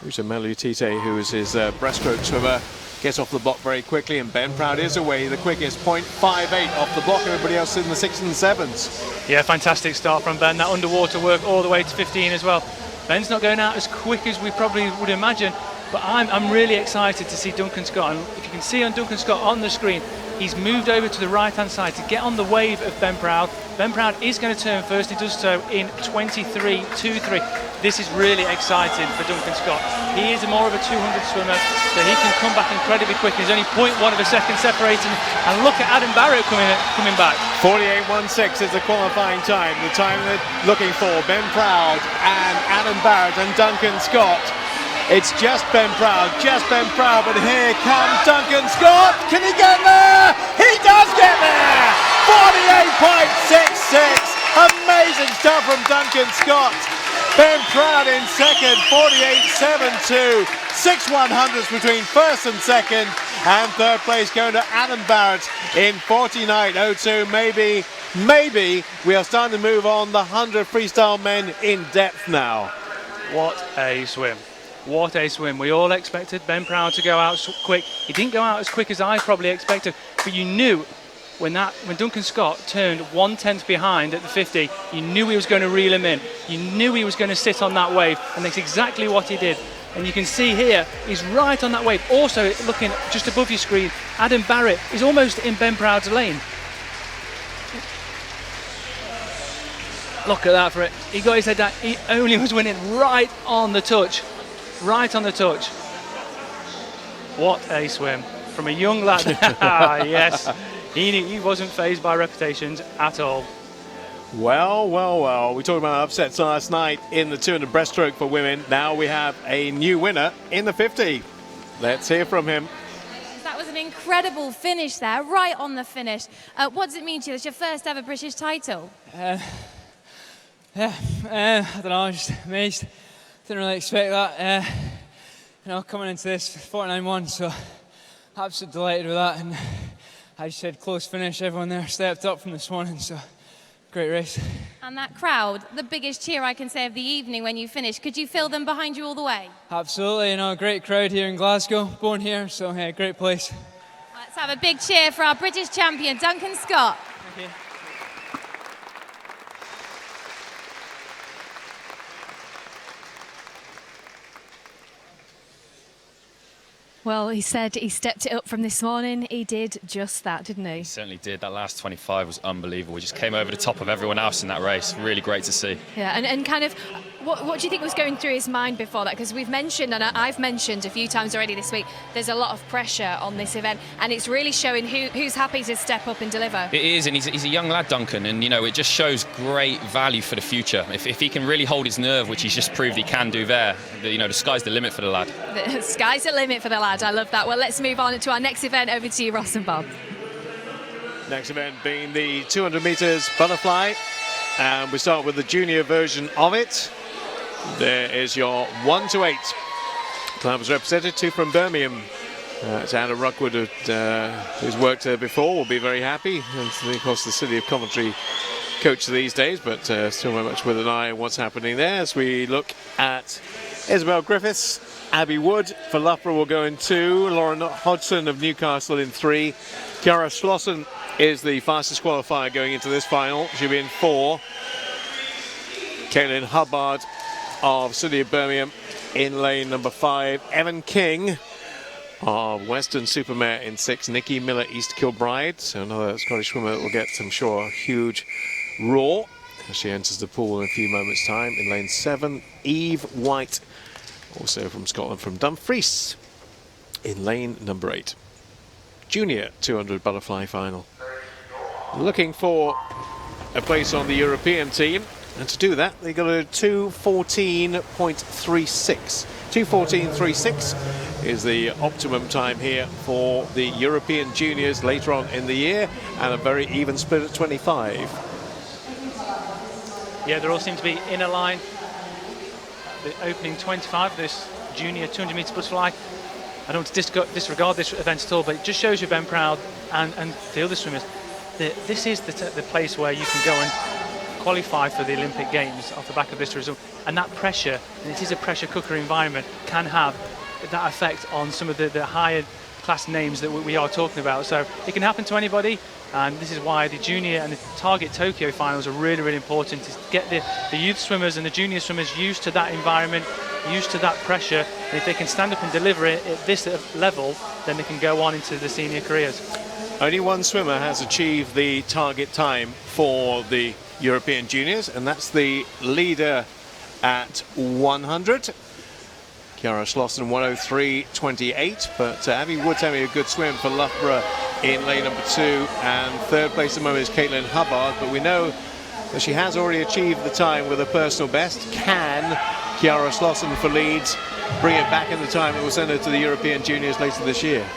Uta Melutite, who is his breaststroke swimmer, gets off the block very quickly, and Ben Proud is away the quickest, 0.58 off the block. Everybody else in the 6s and 7s. Yeah, fantastic start from Ben. That underwater work all the way to 15 as well. Ben's not going out as quick as we probably would imagine, but I'm really excited to see Duncan Scott. And if you can see on Duncan Scott on the screen, he's moved over to the right-hand side to get on the wave of Ben Proud. Ben Proud is going to turn first. He does so in 23.23. This is really exciting for Duncan Scott. He is more of a 200 swimmer, so he can come back incredibly quick. There's only 0.1 of a second separating. And look at Adam Barrett coming back. 48.16 is the qualifying time. The time they're looking for. Ben Proud and Adam Barrett and Duncan Scott. It's just Ben Proud, but here comes Duncan Scott. Can he get there? He does get there! 48.66. Amazing stuff from Duncan Scott. Ben Proud in second, 48.72. 6 100s between first and second, and third place going to Adam Barrett in 49.02. Maybe we are starting to move on the 100 freestyle men in depth now. What a swim. What a swim. We all expected Ben Proud to go out quick. He didn't go out as quick as I probably expected, but you knew when Duncan Scott turned 1/10 behind at the 50, you knew he was going to reel him in. You knew he was going to sit on that wave, and that's exactly what he did. And you can see here, he's right on that wave. Also, looking just above your screen, Adam Barrett is almost in Ben Proud's lane. Look at that for it. He got his head down. He only was winning right on the touch. Right on the touch. What a swim from a young lad. Yes, he wasn't fazed by reputations at all. Well. We talked about upsets last night in the 200 breaststroke for women. Now we have a new winner in the 50. Let's hear from him. That was an incredible finish there, right on the finish. What does it mean to you? It's your first ever British title. I don't know, I'm just amazed. Didn't really expect that. Coming into this 49.1, so absolutely delighted with that. And I just said close finish. Everyone there stepped up from this morning, so great race. And that crowd, the biggest cheer I can say of the evening when you finished. Could you feel them behind you all the way? Absolutely, great crowd here in Glasgow. Born here, so yeah, great place. Let's have a big cheer for our British champion, Duncan Scott. Thank you. Well, he said he stepped it up from this morning. He did just that, didn't he? He certainly did. That last 25 was unbelievable. He just came over the top of everyone else in that race. Really great to see. Yeah, and kind of, what do you think was going through his mind before that? Because we've mentioned, and I've mentioned a few times already this week, there's a lot of pressure on this event, and it's really showing who's happy to step up and deliver. It is, and he's a young lad, Duncan, and it just shows great value for the future. If he can really hold his nerve, which he's just proved he can do there, the sky's the limit for the lad. The sky's the limit for the lad. I love that. Well, let's move on to our next event. Over to you, Ross and Bob. Next event being the 200 metres butterfly, and we start with the junior version of it. There is your 1 to 8 clubs represented, 2 from Birmingham. It's Anna Rockwood, who's worked there before, will be very happy. And of course, the City of Coventry coach these days, but still very much with an eye on what's happening there. As we look at Isabel Griffiths, Abby Wood for Loughborough will go in 2. Lauren Hodgson of Newcastle in 3. Kiara Schlossen is the fastest qualifier going into this final. She'll be in 4. Kaylin Hubbard of City of Birmingham in lane number 5. Evan King of Weston-super-Mare in 6, Nikki Miller East Kilbride. So another Scottish swimmer that will get, I'm sure, a huge roar as she enters the pool in a few moments' time. In lane 7, Eve White, also from Scotland, from Dumfries, in lane number 8. Junior 200 butterfly final. Looking for a place on the European team, and to do that they got a 2:14.36. 2:14.36 is the optimum time here for the European juniors later on in the year, and a very even split at 25. Yeah, they all seem to be in a line. The opening 25, this junior 200 metre butterfly. I don't want to disregard this event at all, but it just shows you, Ben Proud and the other swimmers, that this is the place where you can go and qualify for the Olympic Games off the back of this result. And that pressure, and it is a pressure cooker environment, can have that effect on some of the higher class names that we are talking about. So it can happen to anybody, and this is why the junior and the Target Tokyo finals are really, really important, is to get the youth swimmers and the junior swimmers used to that environment, used to that pressure, and if they can stand up and deliver it at this level, then they can go on into the senior careers. Only one swimmer has achieved the target time for the European juniors, and that's the leader at 100. Chiara Schlossen 1:03.28, but Abby Wood's having a good swim for Loughborough in lane number 2, and third place at the moment is Caitlin Hubbard, but we know that she has already achieved the time with a personal best. Can Chiara Schlossen for Leeds bring it back in the time that will send her to the European juniors later this year?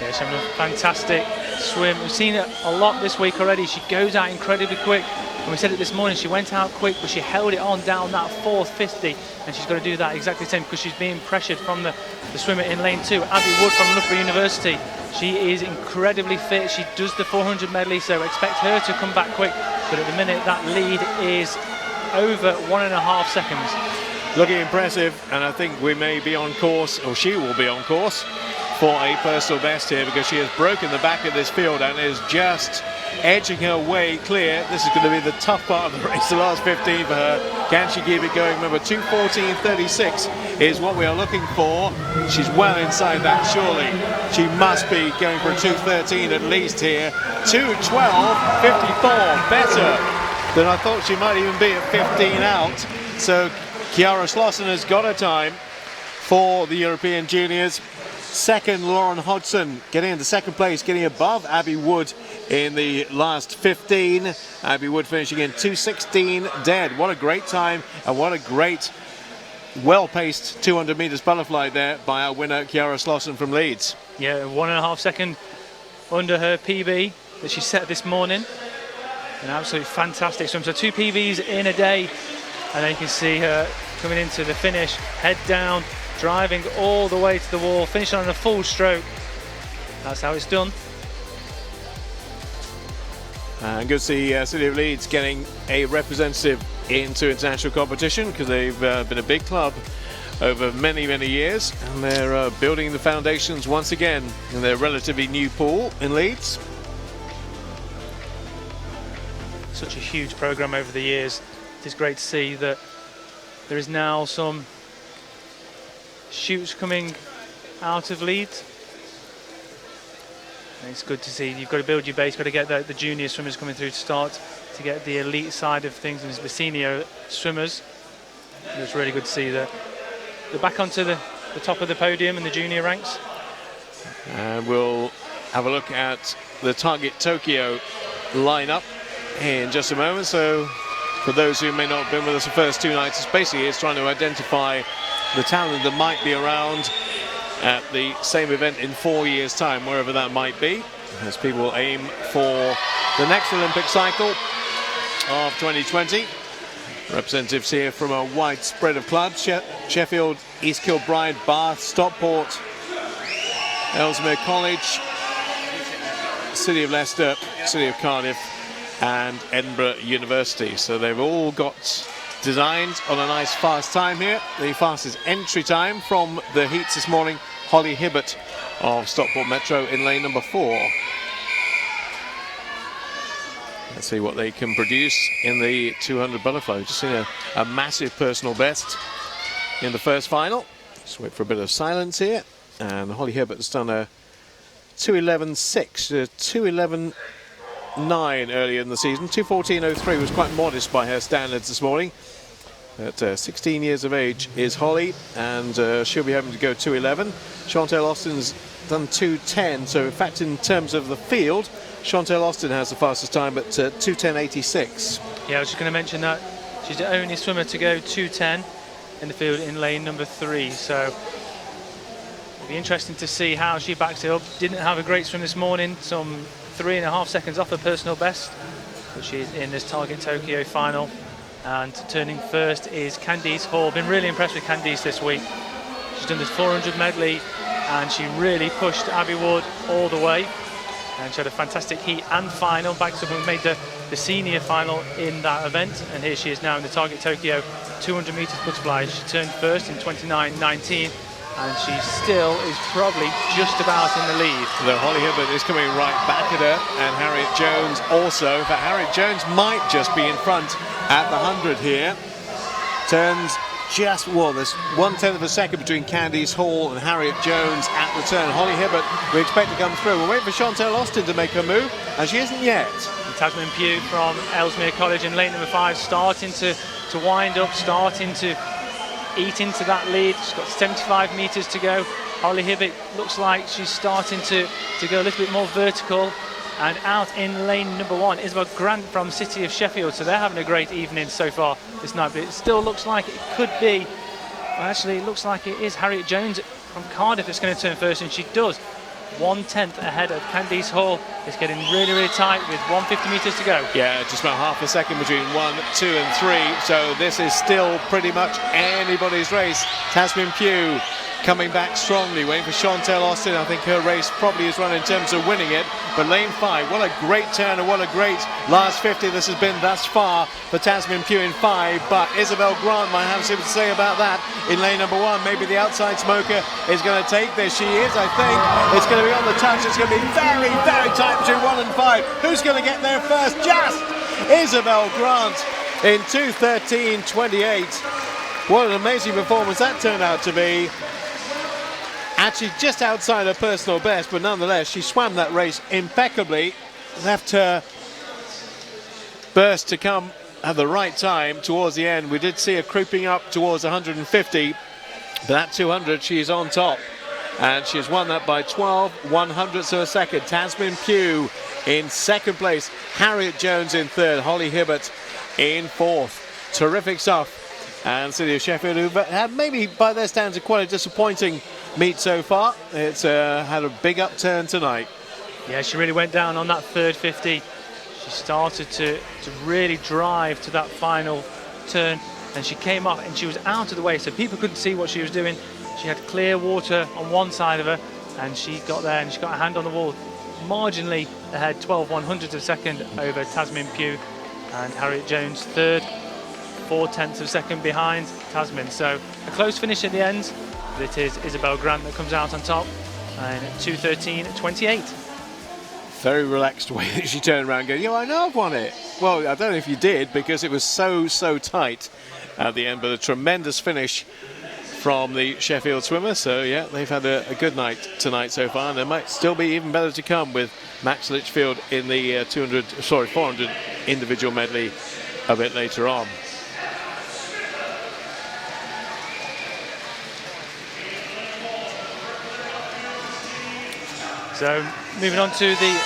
Yeah, she's having a fantastic swim. We've seen it a lot this week already. She goes out incredibly quick. And we said it this morning, she went out quick, but she held it on down that 4:50, and she's got to do that exactly the same because she's being pressured from the swimmer in lane 2. Abby Wood from Loughborough University. She is incredibly fit. She does the 400 medley, so expect her to come back quick. But at the minute, that lead is over 1.5 seconds. Looking impressive, and I think we may be on course, or she will be on course, for a personal best here, because she has broken the back of this field and is just edging her way clear. This is going to be the tough part of the race, the last 15 for her. Can she keep it going? Remember, 2:14.36 is what we are looking for. She's well inside that, surely. She must be going for a 2:13 at least here. 2:12.54, better than I thought she might even be at 15 out. So Chiara Schlossen has got her time for the European juniors. Second, Lauren Hodgson getting into second place, getting above Abby Wood in the last 15. Abby Wood finishing in 2:16 dead. What a great time, and what a great, well-paced 200 metres butterfly there by our winner, Chiara Schlossen from Leeds. Yeah, 1.5 second under her PB that she set this morning. An absolutely fantastic swim. So 2 PBs in a day, and then you can see her coming into the finish, head down, driving all the way to the wall, finishing on a full stroke. That's how it's done. And good to see City of Leeds getting a representative into international competition, because they've been a big club over many, many years, and they're building the foundations once again in their relatively new pool in Leeds. Such a huge programme over the years. It is great to see that there is now some shoots coming out of Leeds. And it's good to see. You've got to build your base, got to get the junior swimmers coming through to start, to get the elite side of things, and the senior swimmers. And it's really good to see that they're back onto the top of the podium in the junior ranks. And we'll have a look at the Target Tokyo lineup in just a moment. So for those who may not have been with us the first 2 nights, it's basically trying to identify the talent that might be around at the same event in 4 years' time, wherever that might be, as people aim for the next Olympic cycle of 2020. Representatives here from a wide spread of clubs: Sheffield, East Kilbride, Bath, Stockport, Ellesmere College, City of Leicester, City of Cardiff, and Edinburgh University. So they've all got designed on a nice fast time here. The fastest entry time from the heats this morning, Holly Hibbert of Stockport Metro in lane number 4. Let's see what they can produce in the 200 butterfly. Just seen a massive personal best in the first final. Just wait for a bit of silence here. And Holly Hibbert has done a 2:11.6, 2:11.9 earlier in the season. 2:14.03 was quite modest by her standards this morning. At 16 years of age is Holly, and she'll be hoping to go 2:11. Chantel Austin's done 2:10, so in fact in terms of the field, Chantel Austin has the fastest time at 2:10.86. Yeah, I was just going to mention that she's the only swimmer to go 2:10 in the field in lane number 3, so it'll be interesting to see how she backs it up. Didn't have a great swim this morning, some 3.5 seconds off her personal best, but she's in this Target Tokyo final. And turning first is Candice Hall. Been really impressed with Candice this week. She's done this 400 medley and she really pushed Abby Wood all the way. And she had a fantastic heat and final. Backs up and made the senior final in that event. And here she is now in the Target Tokyo 200 metres butterfly. She turned first in 29.19. And she still is probably just about in the lead. Though Holly Hibbert is coming right back at her, and Harriet Jones also. In fact, Harriet Jones might just be in front at the 100 here. Turns just, well, there's 1/10 of a second between Candice Hall and Harriet Jones at the turn. Holly Hibbert, we expect to come through. We're waiting for Chantel Austin to make her move, and she isn't yet. And Tasmin Pugh from Ellesmere College in lane number 5, starting to wind up, starting to eat into that lead. She's got 75 metres to go. Holly Hibbert looks like she's starting to go a little bit more vertical. And out in lane number 1, Isabel Grant from City of Sheffield. So they're having a great evening so far this night. But it still looks like it could be, well, actually it looks like it is Harriet Jones from Cardiff that's going to turn first, and she does. 1/10 ahead of Candice Hall. It's getting really, really tight with 150 metres to go. Yeah, just about half a second between 1, 2 and 3. So this is still pretty much anybody's race. Tasmin Pugh coming back strongly, waiting for Chantel Austin. I think her race probably is run in terms of winning it. But lane 5, what a great turn and what a great last 50 this has been thus far for Tasmin Pugh in 5. But Isabel Grant might have something to say about that in lane number 1. Maybe the outside smoker is going to take this. She is, I think. It's going to be on the touch. It's going to be very, very tight between 1 and 5. Who's going to get there first? Just Isabel Grant in 2:13.28. What an amazing performance that turned out to be. Actually just outside her personal best, but nonetheless she swam that race impeccably, left her burst to come at the right time towards the end. We did see her creeping up towards 150, but at 200 she's on top, and she's won that by 12/100ths of a second. Tasmin Pugh in second place, Harriet Jones in third, Holly Hibbert in fourth. Terrific stuff. And City of Sheffield, who had maybe by their standards quite a disappointing meet so far. It's had a big upturn tonight. Yeah, she really went down on that third 50. She started to really drive to that final turn, and she came up and she was out of the way, so people couldn't see what she was doing. She had clear water on one side of her, and she got there and she got a hand on the wall, marginally ahead, 12/100ths of a second over Tasmin Pugh, and Harriet Jones third, 4/10ths of a second behind Tasmin. So a close finish at the end, but it is Isabel Grant that comes out on top, and 2:13.28. Very relaxed way that she turned around and goes, yeah, I know I've won it. Well, I don't know if you did, because it was so tight at the end, but a tremendous finish from the Sheffield swimmer. So yeah, they've had a good night tonight so far, and there might still be even better to come with Max Litchfield in the 400 individual medley a bit later on. So moving on to the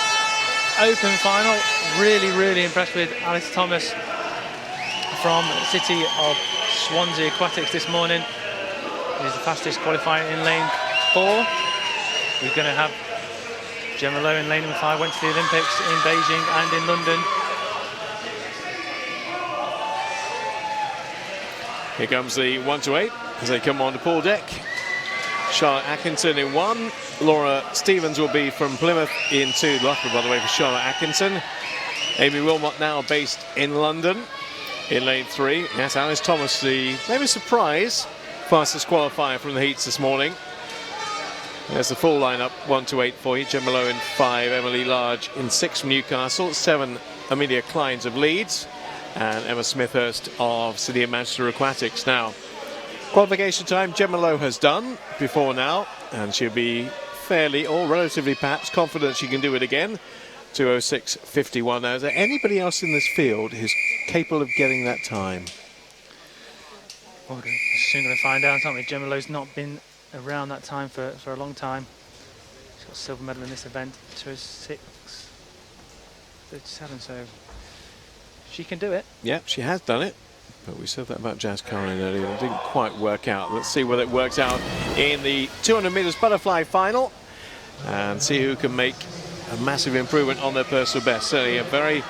open final, really impressed with Alice Thomas from City of Swansea Aquatics this morning. He's the fastest qualifier in lane 4. We're going to have Gemma Lowe in lane number 5, went to the Olympics in Beijing and in London. Here comes the 1 to 8 as they come on the pool deck. Charlotte Atkinson in 1. Laura Stevens will be from Plymouth in 2. Loughborough, by the way, for Charlotte Atkinson. Amy Wilmot now based in London in lane 3. Yes, Alice Thomas, the maybe surprise fastest qualifier from the heats this morning. There's the full lineup, 1 to 8 for you. Gemma Lowe in 5, Emily Large in 6 from Newcastle, 7 Amelia Kleins of Leeds, and Emma Smithhurst of City of Manchester Aquatics. Now, Qualification time, Gemma Lowe has done before now, and she'll be fairly, or relatively perhaps, confident she can do it again. 2:06.51. Now, is there anybody else in this field who's capable of getting that time? Well, we're soon going to find out, aren't we? Gemma Lowe's not been around that time for a long time. She's got a silver medal in this event, 2:06.37, so she can do it. Yeah, she has done it. But we said that about Jazz Caroline earlier. It didn't quite work out. Let's see whether it works out in the 200 metres butterfly final and see who can make a massive improvement on their personal best. Certainly a very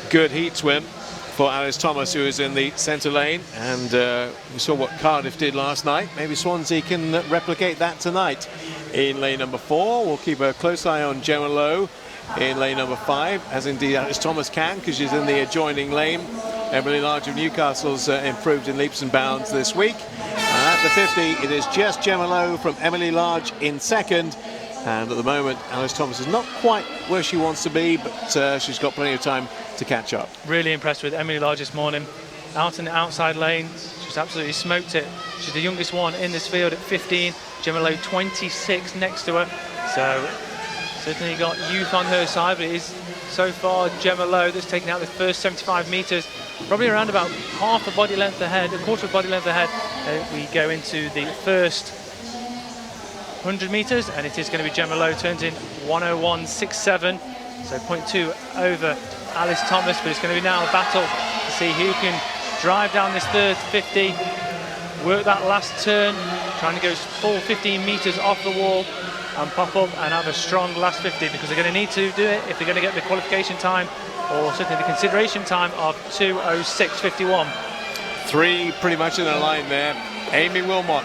good heat swim for Alice Thomas, who is in the centre lane. And we saw what Cardiff did last night. Maybe Swansea can replicate that tonight in lane number 4. We'll keep a close eye on Gemma Lowe in lane number 5, as indeed Alice Thomas can, because she's in the adjoining lane. Emily Large of Newcastle's improved in leaps and bounds this week. At the 50, it is just Gemma Lowe from Emily Large in second. And at the moment, Alice Thomas is not quite where she wants to be, but she's got plenty of time to catch up. Really impressed with Emily Large this morning. Out in the outside lane, she's absolutely smoked it. She's the youngest one in this field at 15. Gemma Lowe 26 next to her. So certainly got youth on her side, but it is so far Gemma Lowe that's taken out the first 75 metres. Probably around about half a body length ahead, a quarter of a body length ahead. We go into the first 100 metres, and it is going to be Gemma Lowe, turns in 1:01.67, so 0.2 over Alice Thomas, but it's going to be now a battle to see who can drive down this third 50, work that last turn, trying to go full 15 metres off the wall and pop up and have a strong last 50, because they're going to need to do it if they're going to get the qualification time, or certainly the consideration time of 2:06.51. 3 pretty much in a line there. Amy Wilmot,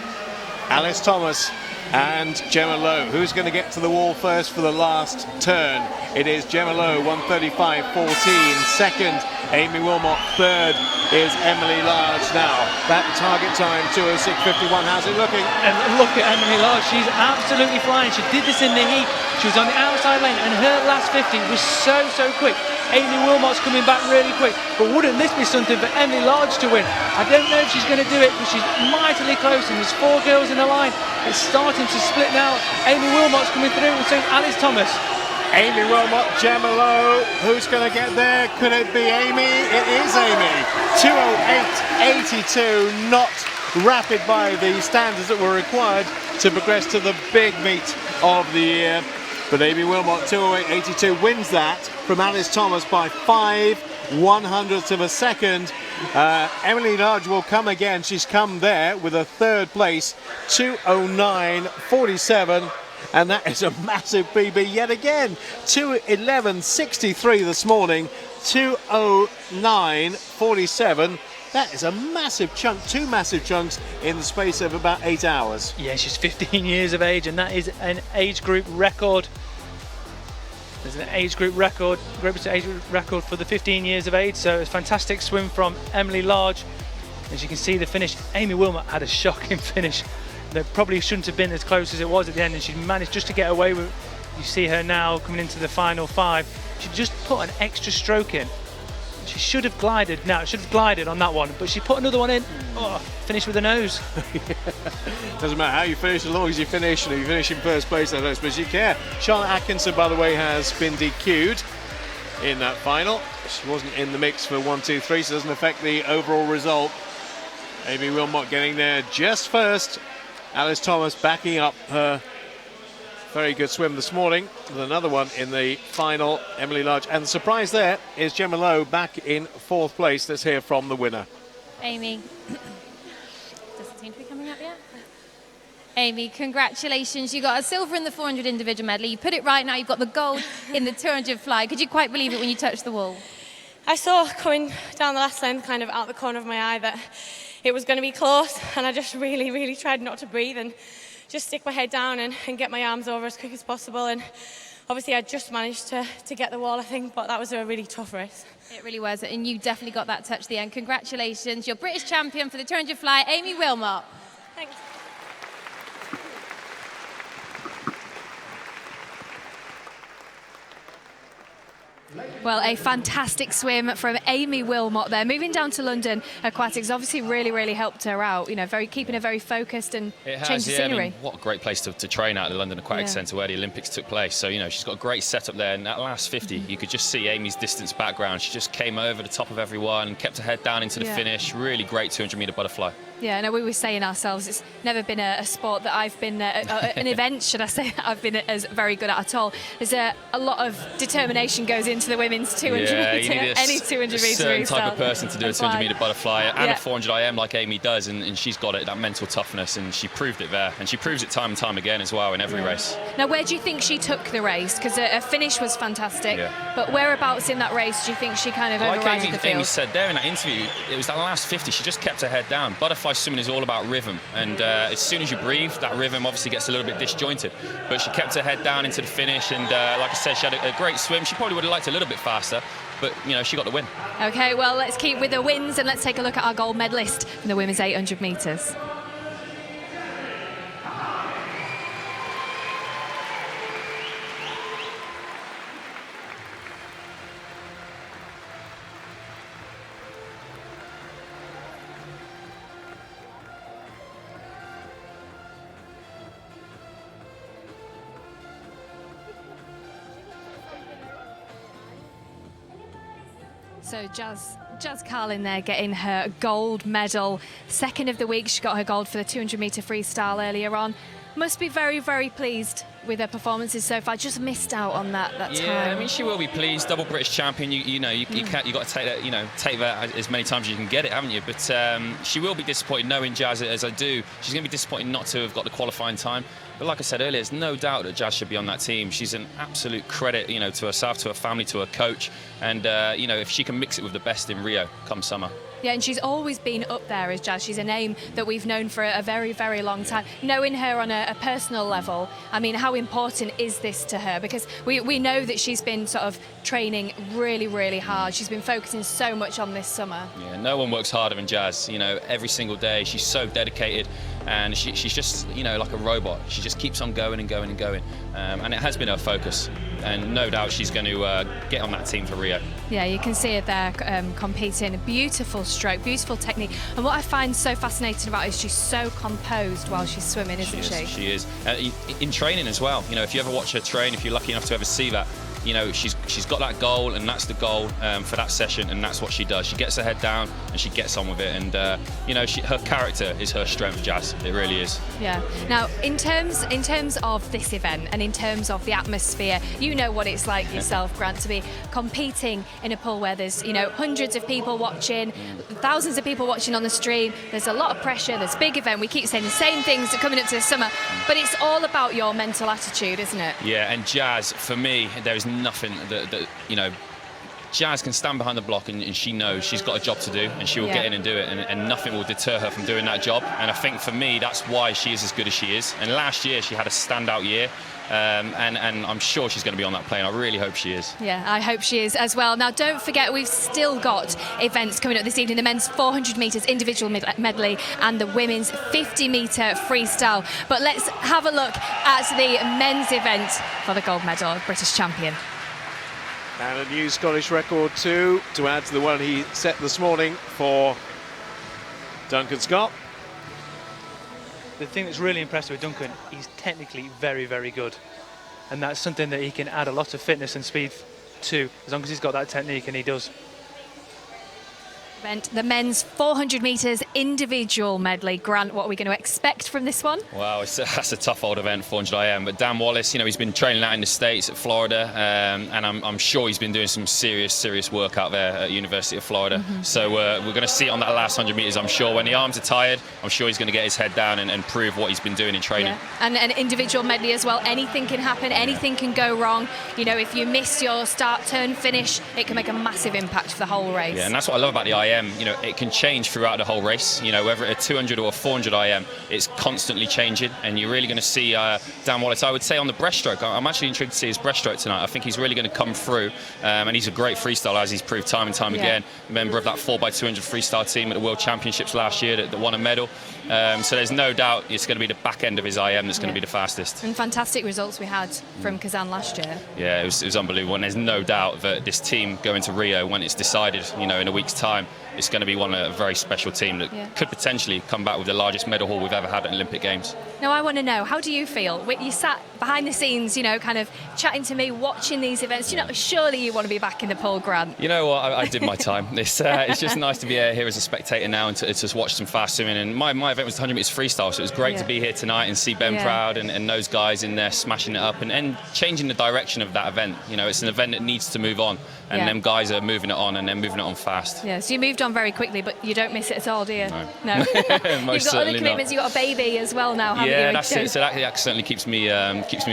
Alice Thomas and Gemma Lowe. Who's going to get to the wall first for the last turn? It is Gemma Lowe, 1:35.14. Second, Amy Wilmot. Third is Emily Large now. That target time, 2:06.51. How's it looking? And look at Emily Large. She's absolutely flying. She did this in the heat. She was on the outside lane, and her last 50 was so quick. Amy Wilmot's coming back really quick, but wouldn't this be something for Emily Large to win? I don't know if she's going to do it, but she's mightily close, and there's 4 girls in the line. It's starting to split now. Amy Wilmot's coming through, and so is Alice Thomas. Amy Wilmot, Gemma Lowe. Who's going to get there? Could it be Amy? It is Amy. 2:08.82, not rapid by the standards that were required to progress to the big meet of the year. But Amy Wilmot, 2:08.82, wins that from Alice Thomas by 5/100ths of a second. Emily Large will come again. She's come there with a third place, 2:09.47. And that is a massive PB yet again. 2:11.63 this morning, 2:09.47. That is a massive chunk, 2 massive chunks in the space of about 8 hours. Yeah, she's 15 years of age, and that is an age group record. There's an age group record, age group record for the 15 years of age, so it's a fantastic swim from Emily Large. As you can see, the finish, Amy Wilmot had a shocking finish that probably shouldn't have been as close as it was at the end, and she managed just to get away with. You see her now coming into the final 5. She just put an extra stroke in. She should have glided. No, should have glided on that one, but she put another one in. Oh, finished with a nose. Doesn't matter how you finish, as long as you finish, and if you finish in first place, I don't suppose you care. Charlotte Atkinson, by the way, has been DQ'd in that final. She wasn't in the mix for 1, 2, 3, so it doesn't affect the overall result. Amy Wilmot getting there just first. Alice Thomas backing up her very good swim this morning with another one in the final, Emily Large. And the surprise there is Gemma Lowe back in 4th place. Let's hear from the winner. Amy, does it seem to be coming up yet? Amy, congratulations. You got a silver in the 400 individual medley. You put it right now. You've got the gold in the 200 fly. Could you quite believe it when you touched the wall? I saw coming down the last length, kind of out the corner of my eye, that it was going to be close, and I just really tried not to breathe and just stick my head down and get my arms over as quick as possible. And obviously I just managed to get the wall, I think, but that was a really tough race. It really was, and you definitely got that touch at the end. Congratulations, you're British champion for the 200 fly, Amy Wilmot. Thanks. Well, a fantastic swim from Amy Wilmot there. Moving down to London Aquatics obviously really helped her out. You know, keeping her very focused and change the scenery. I mean, what a great place to train at the London Aquatics Centre where the Olympics took place. So, you know, she's got a great setup there. And that last 50, you could just see Amy's distance background. She just came over the top of everyone and kept her head down into the finish. Really great 200-metre butterfly. Yeah, no, we were saying ourselves, it's never been a sport that I've been, an event, should I say, that I've been as very good at all. There's a lot of determination goes into the women's 200 metre, any 200 metre certain type of person to do a 200-metre butterfly and a 400 IM like Amy does, and she's got it, that mental toughness, and she proved it there, and she proves it time and time again as well in every race. Now, where do you think she took the race? Because her finish was fantastic, but whereabouts in that race do you think she kind of overrided the field? Amy said there in that interview, it was that last 50, she just kept her head down. Butterfly swimming is all about rhythm, and as soon as you breathe, that rhythm obviously gets a little bit disjointed, but she kept her head down into the finish, and like I said, she had a great swim. She probably would have liked a little bit faster, but you know, she got the win. Okay, well, let's keep with the wins and let's take a look at our gold medalist in the women's 800 metres. So Jazz Carlin there getting her gold medal. Second of the week, she got her gold for the 200-metre freestyle earlier on. Must be very pleased with her performances so far. Just missed out on that time. Yeah, I mean, she will be pleased. Double British champion. You got to take that. You know, take that as many times as you can get it, haven't you? But she will be disappointed, knowing Jazz as I do. She's going to be disappointed not to have got the qualifying time. But like I said earlier, there's no doubt that Jazz should be on that team. She's an absolute credit, you know, to herself, to her family, to her coach, and you know, if she can mix it with the best in Rio come summer. Yeah, and she's always been up there as Jazz. She's a name that we've known for a very long time. Knowing her on a personal level, I mean, how important is this to her? Because we know that she's been sort of training really hard. She's been focusing so much on this summer. Yeah, no one works harder than Jazz. You know, every single day she's so dedicated, and she's just, you know, like a robot. She just keeps on going and going and going, and it has been her focus. And no doubt she's going to get on that team for Rio. Yeah, you can see her there competing. Beautiful stroke, beautiful technique. And what I find so fascinating about her is she's so composed while she's swimming, isn't she? She is. In training as well. You know, if you ever watch her train, if you're lucky enough to ever see that, you know, she's got that goal, and that's the goal for that session, and that's what she does. She gets her head down and she gets on with it, and you know, her character is her strength, Jazz. It really is. Yeah. Now, in terms of this event and in terms of the atmosphere, you know what it's like yourself, Grant, to be competing in a pool where there's, you know, hundreds of people watching, thousands of people watching on the stream. There's a lot of pressure. There's a big event. We keep saying the same things coming up to the summer, but it's all about your mental attitude, isn't it? Yeah, and Jazz, for me, there is nothing that you know, Jazz can stand behind the block, and she knows she's got a job to do, and she will get in and do it, and nothing will deter her from doing that job. And I think for me, that's why she is as good as she is. And last year she had a standout year, and I'm sure she's going to be on that plane. I really hope she is. Yeah, I hope she is as well. Now, don't forget, we've still got events coming up this evening: the men's 400 metres individual medley and the women's 50 metre freestyle. But let's have a look at the men's event for the gold medal, British champion. And a new Scottish record too, to add to the one he set this morning for Duncan Scott. The thing that's really impressive with Duncan, he's technically very good. And that's something that he can add a lot of fitness and speed to, as long as he's got that technique, and he does. The men's 400 metres individual medley. Grant, what are we going to expect from this one? Wow, that's a tough old event, 400 IM. But Dan Wallace, you know, he's been training out in the States at Florida, and I'm sure he's been doing some serious work out there at University of Florida. So we're going to see it on that last 100 metres, I'm sure. When the arms are tired, I'm sure he's going to get his head down and prove what he's been doing in training. Yeah. And an individual medley as well. Anything can happen, anything can go wrong. You know, if you miss your start, turn, finish, it can make a massive impact for the whole race. Yeah, and that's what I love about the IM, you know, it can change throughout the whole race. You know, whether it's a 200 or a 400 IM, it's constantly changing, and you're really going to see Dan Wallace. I would say on the breaststroke, I'm actually intrigued to see his breaststroke tonight. I think he's really going to come through, and he's a great freestyler, as he's proved time and time again. Member of that 4x200 freestyle team at the World Championships last year that won a medal. So there's no doubt it's going to be the back end of his IM that's going to be the fastest. And fantastic results we had from Kazan last year. Yeah, it was unbelievable, and there's no doubt that this team going to Rio, when it's decided, you know, in a week's time, it's going to be a very special team that could potentially come back with the largest medal haul we've ever had at Olympic Games. Now, I want to know, how do you feel? You sat behind the scenes, you know, kind of chatting to me, watching these events. You know, surely you want to be back in the pool, Grant. You know what? I did my time. It's just nice to be here as a spectator now and to just watch some fast swimming. And my event was 100 metres freestyle, so it was great to be here tonight and see Ben Proud and those guys in there smashing it up and changing the direction of that event. You know, it's an event that needs to move on, and them guys are moving it on, and they're moving it on fast. Yeah, so you moved on very quickly, but you don't miss it at all, do you? No. You've got other commitments. You've got a baby as well now, haven't you? Yeah, that's it. So that certainly keeps me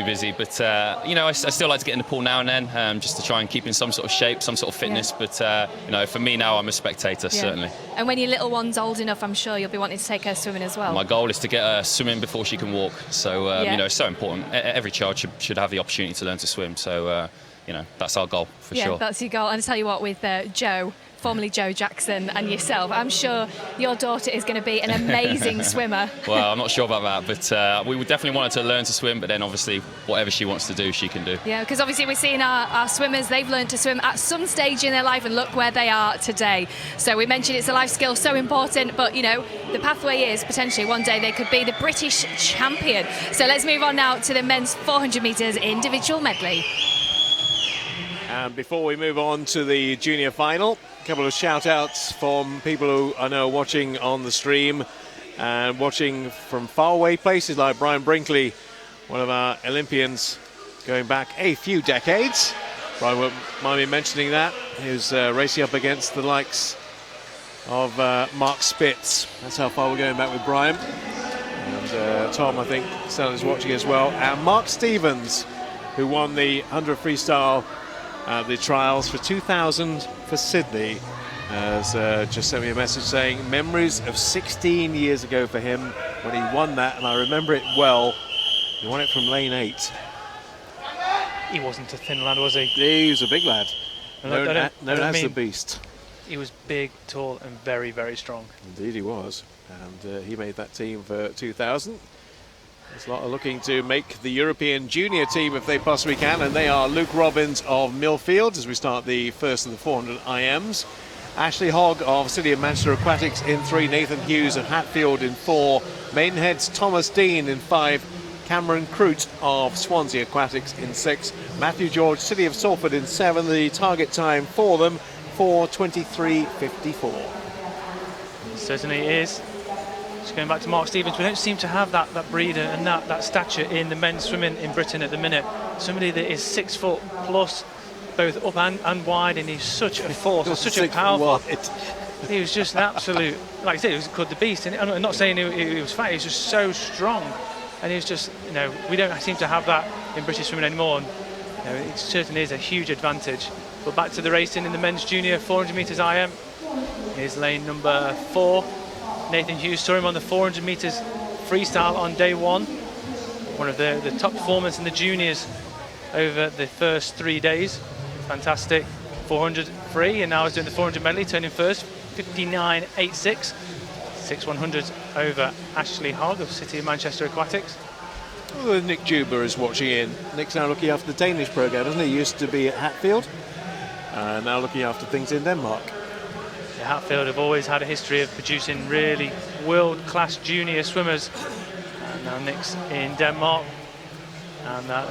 busy. But you know, I still like to get in the pool now and then, just to try and keep in some sort of shape, some sort of fitness. But you know, for me now, I'm a spectator, certainly. And when your little one's old enough, I'm sure you'll be wanting to take her swimming as well. My goal is to get her swimming before she can walk. So you know, it's so important. Every child should have the opportunity to learn to swim. So you know, that's our goal for sure. Yeah, that's your goal. And I tell you what, with Joe, formerly Joe Jackson, and yourself, I'm sure your daughter is going to be an amazing swimmer. Well, I'm not sure about that, but we would definitely want her to learn to swim, but then obviously whatever she wants to do, she can do. Yeah, because obviously we're seeing our swimmers, they've learned to swim at some stage in their life, and look where they are today. So we mentioned it's a life skill, so important, but you know, the pathway is potentially one day they could be the British champion. So let's move on now to the men's 400 metres individual medley. And before we move on to the junior final, a couple of shout-outs from people who I know are watching on the stream and watching from faraway places, like Brian Brinkley, one of our Olympians going back a few decades. Brian won't mind me mentioning that. He was racing up against the likes of Mark Spitz. That's how far we're going back with Brian. And Tom, I think, is watching as well. And Mark Stevens, who won the 100 freestyle the trials for 2000 for Sydney, has just sent me a message saying memories of 16 years ago for him when he won that, and I remember it well. He won it from lane 8. He wasn't a thin lad, was he? He was a big lad, known as the Beast. He was big, tall and very, very strong. Indeed he was, and he made that team for 2000. There's a lot of looking to make the European junior team if they possibly can, and they are Luke Robbins of Millfield as we start the first of the 400 IMs. Ashley Hogg of City of Manchester Aquatics in 3, Nathan Hughes of Hatfield in 4, Maidenhead's Thomas Dean in 5, Cameron Crute of Swansea Aquatics in 6, Matthew George, City of Salford in 7. The target time for them, 4:23.54. Certainly it is. Just going back to Mark Stevens, we don't seem to have that breeder and that stature in the men's swimming in Britain at the minute. Somebody that is 6 foot plus, both up and wide, and he's such a force, such a powerful. He was just an absolute, like I said, he was called the Beast. And I'm not saying he was fat, he was just so strong. And he was just, you know, we don't seem to have that in British swimming anymore. And, you know, it certainly is a huge advantage. But back to the racing in the men's junior 400 metres IM. Here's lane number 4. Nathan Hughes saw him on the 400 metres freestyle on day 1. One of the top performers in the juniors over the first 3 days. Fantastic 400 free, and now he's doing the 400 medley, turning first, 59.86. 6/100 over Ashley Hogg of City of Manchester Aquatics. Well, Nick Juba is watching in. Nick's now looking after the Danish programme, doesn't he? He used to be at Hatfield, now looking after things in Denmark. Hatfield have always had a history of producing really world-class junior swimmers, and now Nick's in Denmark, and that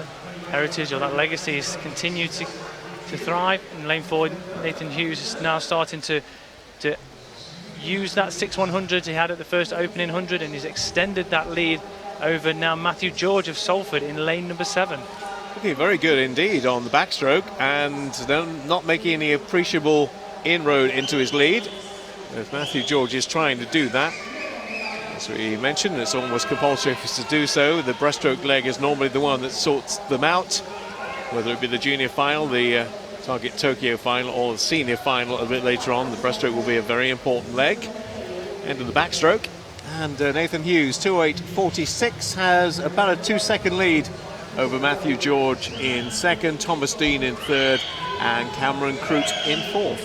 heritage or that legacy has continued to thrive. In lane 4, Nathan Hughes is now starting to use that 6/100 he had at the first opening 100, and he's extended that lead over now Matthew George of Salford in lane number 7. Looking very good indeed on the backstroke, and not making any appreciable inroad into his lead. If Matthew George is trying to do that, as we mentioned, it's almost compulsory for us to do so. The breaststroke leg is normally the one that sorts them out, whether it be the junior final, the Target Tokyo final or the senior final a bit later on. The breaststroke will be a very important leg. End of the backstroke. And Nathan Hughes, 2:08.46, has about a 2-second lead over Matthew George in second, Thomas Dean in third, and Cameron Croot in fourth.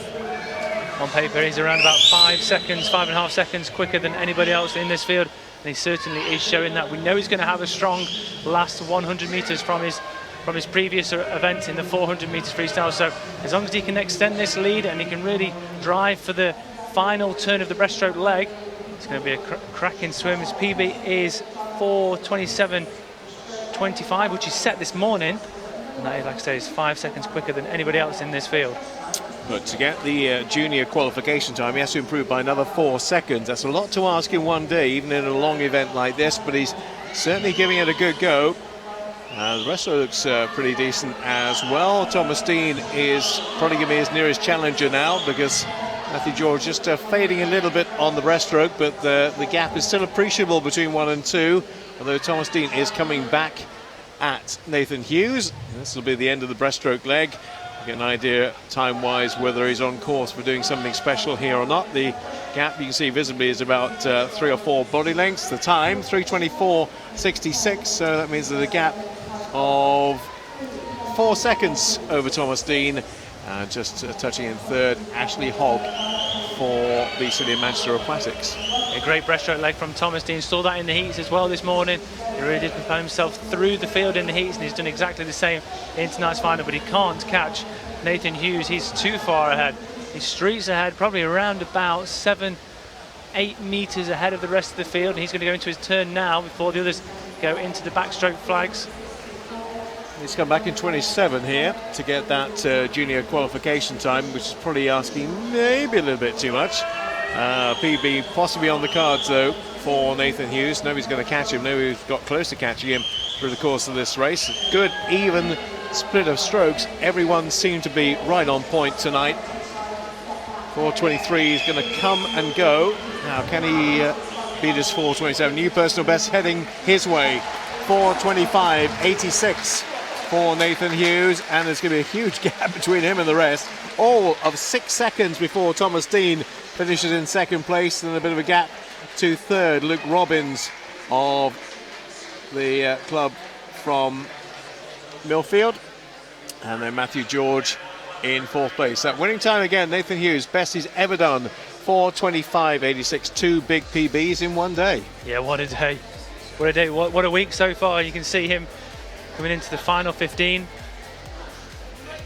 On paper, he's around about 5.5 seconds quicker than anybody else in this field, and he certainly is showing that. We know he's going to have a strong last 100 metres from his previous event in the 400 metres freestyle. So as long as he can extend this lead and he can really drive for the final turn of the breaststroke leg, it's going to be a cracking swim. His PB is 4:27.25, which is set this morning, and that is, like I say, is 5 seconds quicker than anybody else in this field. But to get the junior qualification time, he has to improve by another 4 seconds. That's a lot to ask in one day, even in a long event like this, but he's certainly giving it a good go. The rest of it looks pretty decent as well. Thomas Dean is probably going to be his nearest challenger now, because Matthew George just fading a little bit on the breaststroke, but the gap is still appreciable between 1 and 2, although Thomas Dean is coming back at Nathan Hughes. This will be the end of the breaststroke leg. Get an idea time-wise whether he's on course for doing something special here or not. The gap you can see visibly is about 3 or 4 body lengths. The time 3:24.66, so that means there's a gap of 4 seconds over Thomas Dean, and just touching in third, Ashley Hogg for the City of Manchester Aquatics. A great breaststroke leg from Thomas Dean. Saw that in the heats as well this morning. He really did propel himself through the field in the heats, and he's done exactly the same in tonight's final, but he can't catch Nathan Hughes. He's too far ahead. He streets ahead, probably around about 7-8 metres ahead of the rest of the field, and he's going to go into his turn now before the others go into the backstroke flags. He's come back in 27 here to get that junior qualification time, which is probably asking maybe a little bit too much. PB possibly on the cards though for Nathan Hughes. Nobody's going to catch him. Nobody's got close to catching him through the course of this race. Good even split of strokes. Everyone seemed to be right on point tonight. 4:23 is going to come and go. Now can he beat his 4:27? New personal best heading his way. 4:25.86 for Nathan Hughes, and there's going to be a huge gap between him and the rest, all of 6 seconds before Thomas Dean finishes in second place, and a bit of a gap to third. Luke Robbins of the club from Millfield, and then Matthew George in fourth place. That winning time again, Nathan Hughes, best he's ever done, 4:25.86, 2 big PBs in one day. Yeah, what a day. What a day, what a week so far. You can see him coming into the final 15.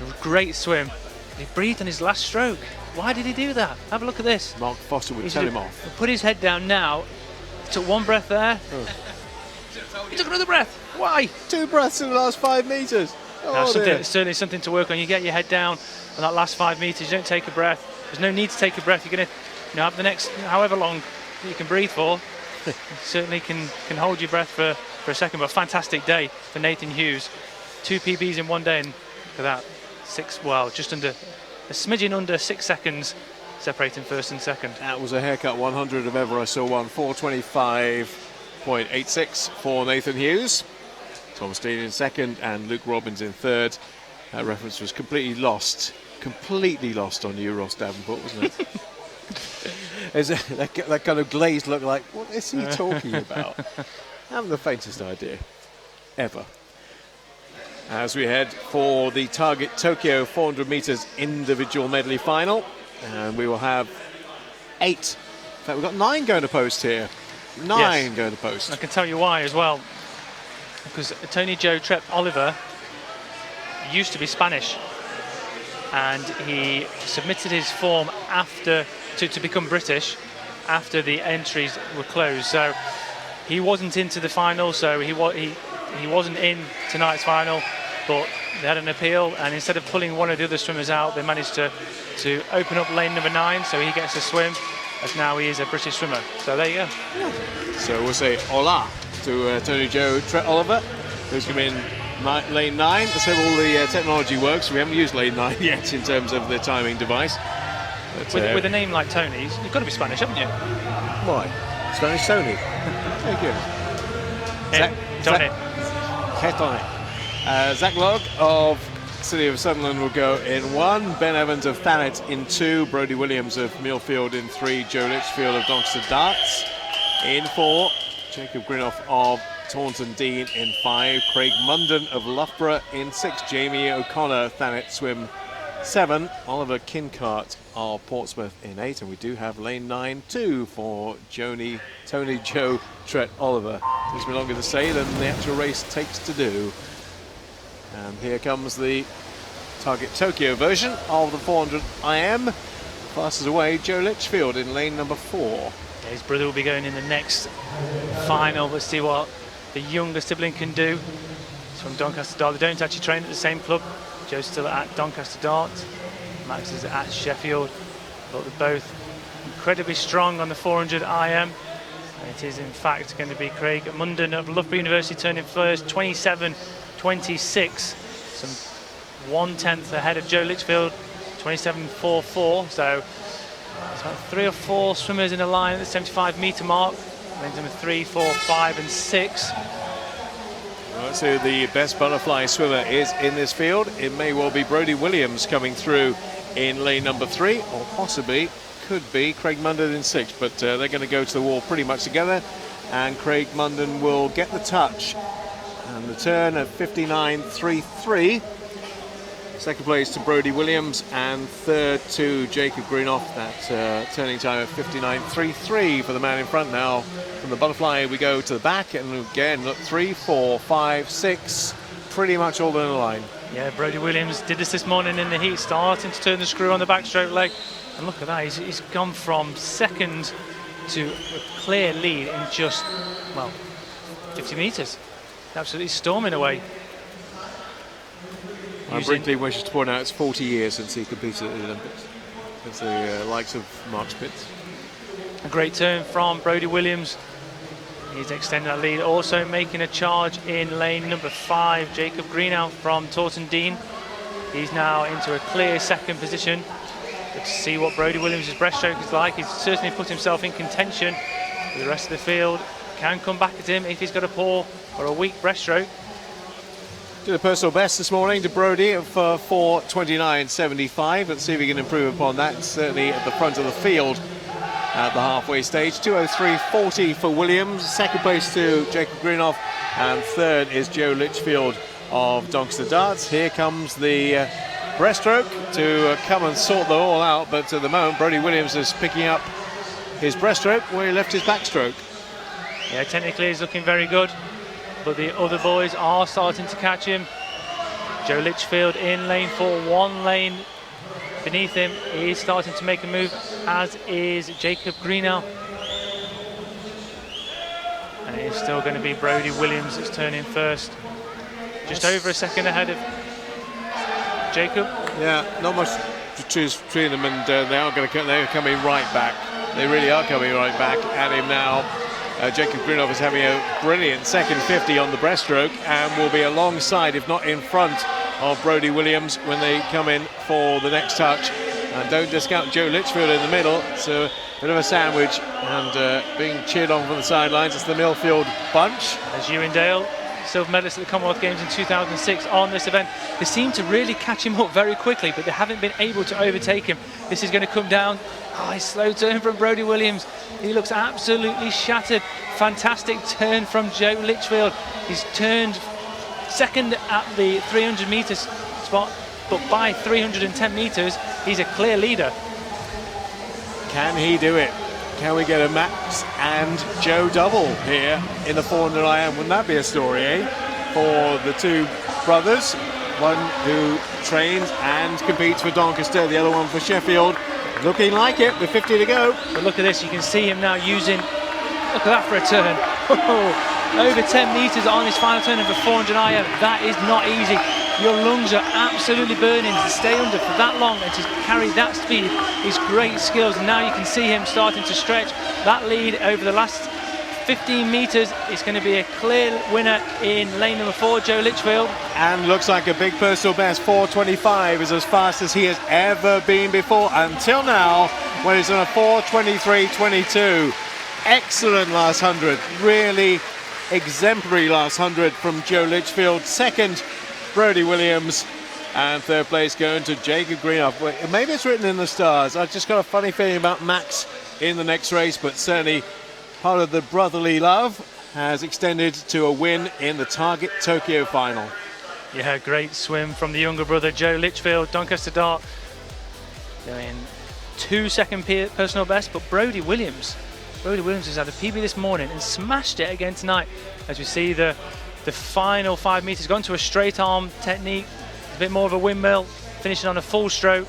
A great swim. He breathed on his last stroke. Why did he do that? Have a look at this. Mark Foster would tell him off. Put his head down now. He took one breath there. Oh. He took another breath. Why? 2 breaths in the last 5 metres. Now, certainly something to work on. You get your head down on that last 5 metres. You don't take a breath. There's no need to take a breath. You're going to have the next however long you can breathe for. You certainly can hold your breath for a second, but a fantastic day for Nathan Hughes. 2 PBs in one day, and look at that. Just under, a smidgen under 6 seconds separating first and second. That was a haircut 100 if ever I saw one. 4:25.86 for Nathan Hughes. Thomas Dean in second and Luke Robbins in third. That reference was completely lost on you, Ross Davenport, wasn't it? that kind of glazed look like, what is he talking about? I haven't the faintest idea, ever. As we head for the Target Tokyo 400 metres individual medley final, and we will have 8. In fact, we've got 9 going to post here. 9 going to post. I can tell you why as well. Because Tony Joe Trep Oliver used to be Spanish, and he submitted his form after to become British after the entries were closed. So he wasn't into the final, so he wasn't in tonight's final, but they had an appeal, and instead of pulling one of the other swimmers out, they managed to open up lane number 9, so he gets to swim, as now he is a British swimmer. So there you go. So we'll say hola to Tony Joe Trent Oliver, who's come in lane 9. Let's hope all the technology works. We haven't used lane 9 yet in terms of the timing device. But, with a name like Tony's, you've got to be Spanish, haven't you? Why? Spanish Tony. Very good. Tony. Zach Log of City of Sunderland will go in 1, Ben Evans of Thanet in 2, Brodie Williams of Millfield in 3, Joe Litchfield of Doncaster Darts in 4, Jacob Greenough of Taunton Dean in 5, Craig Munden of Loughborough in 6, Jamie O'Connor, Thanet Swim 7, Oliver Kincart of Portsmouth in 8, and we do have lane 9 2 for Tony Joe Tret Oliver. Takes me longer to say than the actual race takes to do. And here comes the Target Tokyo version of the 400 IM. Passes away Joe Litchfield in lane number 4. His brother will be going in the next final. Let's see what the younger sibling can do. He's from Doncaster Dart. They don't actually train at the same club. Joe's still at Doncaster Dart. Max is at Sheffield. But they're both incredibly strong on the 400 IM. And it is in fact going to be Craig Munden of Loughborough University turning first, 27.26. Some 1/10 ahead of Joe Litchfield, 27.44. So there's about 3 or 4 swimmers in a line at the 75-metre mark. Lanes number 3, 4, 5 and 6. Right, so the best butterfly swimmer is in this field. It may well be Brodie Williams coming through in lane number 3, or possibly could be Craig Munden in 6, but they're going to go to the wall pretty much together, and Craig Munden will get the touch and the turn at 59.33. Second place to Brodie Williams, and third to Jacob Greenough. That turning time at 59.33 for the man in front. Now from the butterfly we go to the back, and again look, 3, 4, 5, 6, pretty much all in a line. Yeah, Brodie Williams did this morning in the heat, starting to turn the screw on the backstroke leg. And look at that, he's gone from second to a clear lead in just, well, 50 metres. Absolutely storming away. Brinkley wishes to point out it's 40 years since he competed at the Olympics. It's the likes of Mark Spitz. A great turn from Brodie Williams. He's extending that lead. Also making a charge in lane number 5, Jacob Greenough from Taunton Dean. He's now into a clear second position. Good to see what Brodie Williams' breaststroke is like. He's certainly put himself in contention. The rest of the field can come back at him if he's got a poor or a weak breaststroke. Did a personal best this morning to Brodie of 4:29.75. Let's see if he can improve upon that. Certainly at the front of the field at the halfway stage. 2:03.40 for Williams. Second place to Jacob Greenough, and third is Joe Litchfield of Doncaster Darts. Here comes the breaststroke to come and sort them all out, but at the moment Brodie Williams is picking up his breaststroke where he left his backstroke. Yeah, technically he's looking very good, but the other boys are starting to catch him. Joe Litchfield in lane 4, 1 lane beneath him. He's starting to make a move, as is Jacob Greenough. And it is still going to be Brodie Williams that's turning first. Just over a second ahead of Jacob. Yeah, not much to choose between them, and they're coming right back. They really are coming right back at him now. Jacob Greenough is having a brilliant second 50 on the breaststroke, and will be alongside, if not in front, of Brodie Williams when they come in for the next touch. And don't discount Joe Litchfield in the middle. It's a bit of a sandwich, and being cheered on from the sidelines. It's the Millfield bunch. As Ewan Dale, silver medalist at the Commonwealth Games in 2006 on this event. They seem to really catch him up very quickly, but they haven't been able to overtake him. This is going to come down. Oh, a slow turn from Brodie Williams. He looks absolutely shattered. Fantastic turn from Joe Litchfield. He's turned second at the 300 metres spot, but by 310 metres, he's a clear leader. Can he do it? Can we get a Max and Joe double here in the 400 IM? Wouldn't that be a story, eh? For the two brothers, one who trains and competes for Doncaster, the other one for Sheffield. Looking like it with 50 to go. But look at this, you can see him now using, look at that for a turn. Over 10 metres on his final turn of the 400 IM. That is not easy. Your lungs are absolutely burning to stay under for that long and to carry that speed is great skills. And now you can see him starting to stretch. That lead over the last 15 metres is going to be a clear winner in lane number 4, Joe Litchfield. And looks like a big personal best. 4:25 is as fast as he has ever been before until now, when he's on a 4:23.22. Excellent last 100. Really exemplary last 100 from Joe Litchfield. Second, Brodie Williams. And third place going to Jacob Greenhoff. Maybe it's written in the stars. I've just got a funny feeling about Max in the next race, but certainly part of the brotherly love has extended to a win in the Target Tokyo final. Yeah, great swim from the younger brother, Joe Litchfield, Doncaster Dart. Doing 2 second personal best, but Brodie Williams has had a PB this morning and smashed it again tonight. As we see the final 5 meters, gone to a straight arm technique, a bit more of a windmill, finishing on a full stroke.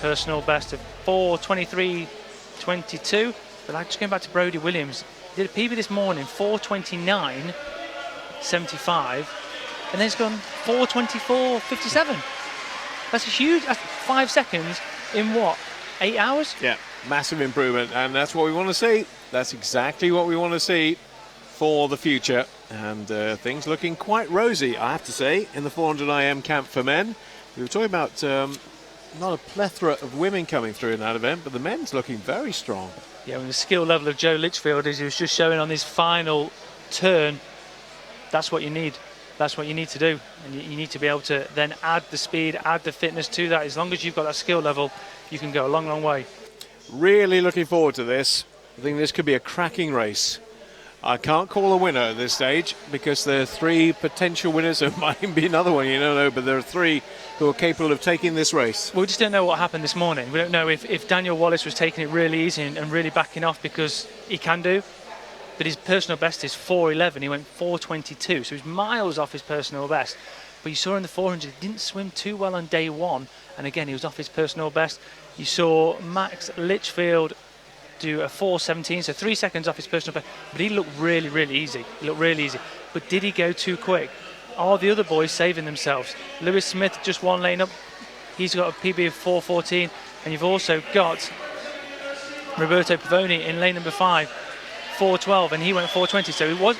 Personal best of 4:23.22. But just going back to Brodie Williams, did a PB this morning, 4:29.75, and then it's gone 4:24.57. That's a huge, that's 5 seconds in what, 8 hours? Yeah, massive improvement, and that's what we want to see. That's exactly what we want to see for the future, and things looking quite rosy, I have to say, in the 400 IM camp for men. We were talking about not a plethora of women coming through in that event, but the men's looking very strong. Yeah, with the skill level of Joe Litchfield, as he was just showing on his final turn, that's what you need. That's what you need to do, and you need to be able to then add the speed, add the fitness to that. As long as you've got that skill level, you can go a long, long way. Really looking forward to this. I think this could be a cracking race. I can't call a winner at this stage because there are 3 potential winners. There might be another one, you don't know, but there are 3 who are capable of taking this race. We just don't know what happened this morning. We don't know if Daniel Wallace was taking it really easy and really backing off because he can do. But his personal best is 4:11. He went 4:22, so he's miles off his personal best. But you saw in the 400, he didn't swim too well on day 1, and again, he was off his personal best. You saw Max Litchfield do a 4:17, so 3 seconds off his personal best, but he looked really, really easy. He looked really easy. But did he go too quick? Are the other boys saving themselves? Lewis Smith, just 1 lane up, he's got a PB of 4:14, and you've also got Roberto Pavoni in lane number 5. 4:12, and he went 4:20. So it was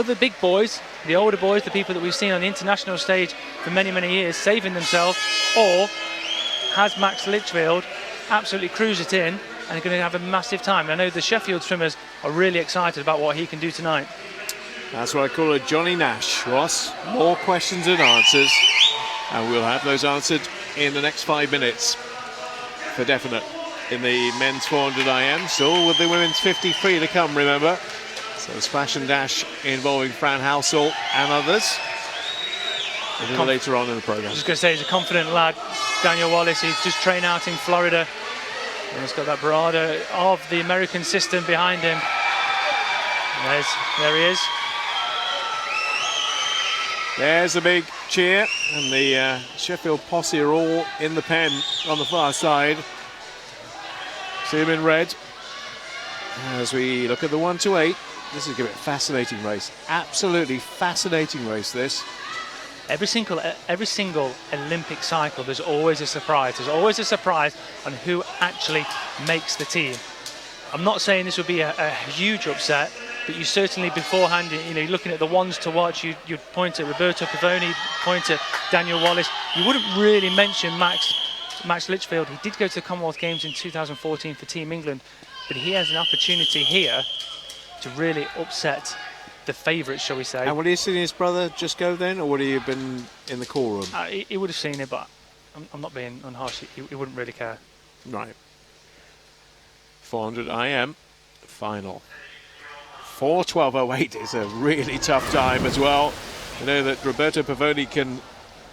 the big boys, the older boys, the people that we've seen on the international stage for many, many years saving themselves, or has Max Litchfield absolutely cruised it in and going to have a massive time? I know the Sheffield swimmers are really excited about what he can do tonight. That's what I call a Johnny Nash, Ross. More questions than answers, and we'll have those answered in the next 5 minutes for definite. In the men's 400 IM, still with the women's 50 free to come, remember. So splash and dash involving Fran Housel and others a little later on in the programme. I was just going to say, he's a confident lad, Daniel Wallace. He's just trained out in Florida, and he's got that bravado of the American system behind him. And there he is. There's a big cheer, and the Sheffield posse are all in the pen on the far side. See him in red. As we look at the 1:28, this is going to be a fascinating race. Absolutely fascinating race, this. Every single Olympic cycle, there's always a surprise. There's always a surprise on who actually makes the team. I'm not saying this would be a huge upset, but you certainly beforehand, you're looking at the ones to watch, you'd point at Roberto Pavoni, point at Daniel Wallace. You wouldn't really mention Max Litchfield. He did go to the Commonwealth Games in 2014 for Team England, but he has an opportunity here to really upset the favourites, shall we say. And would he have seen his brother just go then, or would he have been in the call room? He would have seen it, but I'm not being unharsh. He wouldn't really care. Right. 400 IM final. 4:12.08 is a really tough time as well. I know that Roberto Pavoni can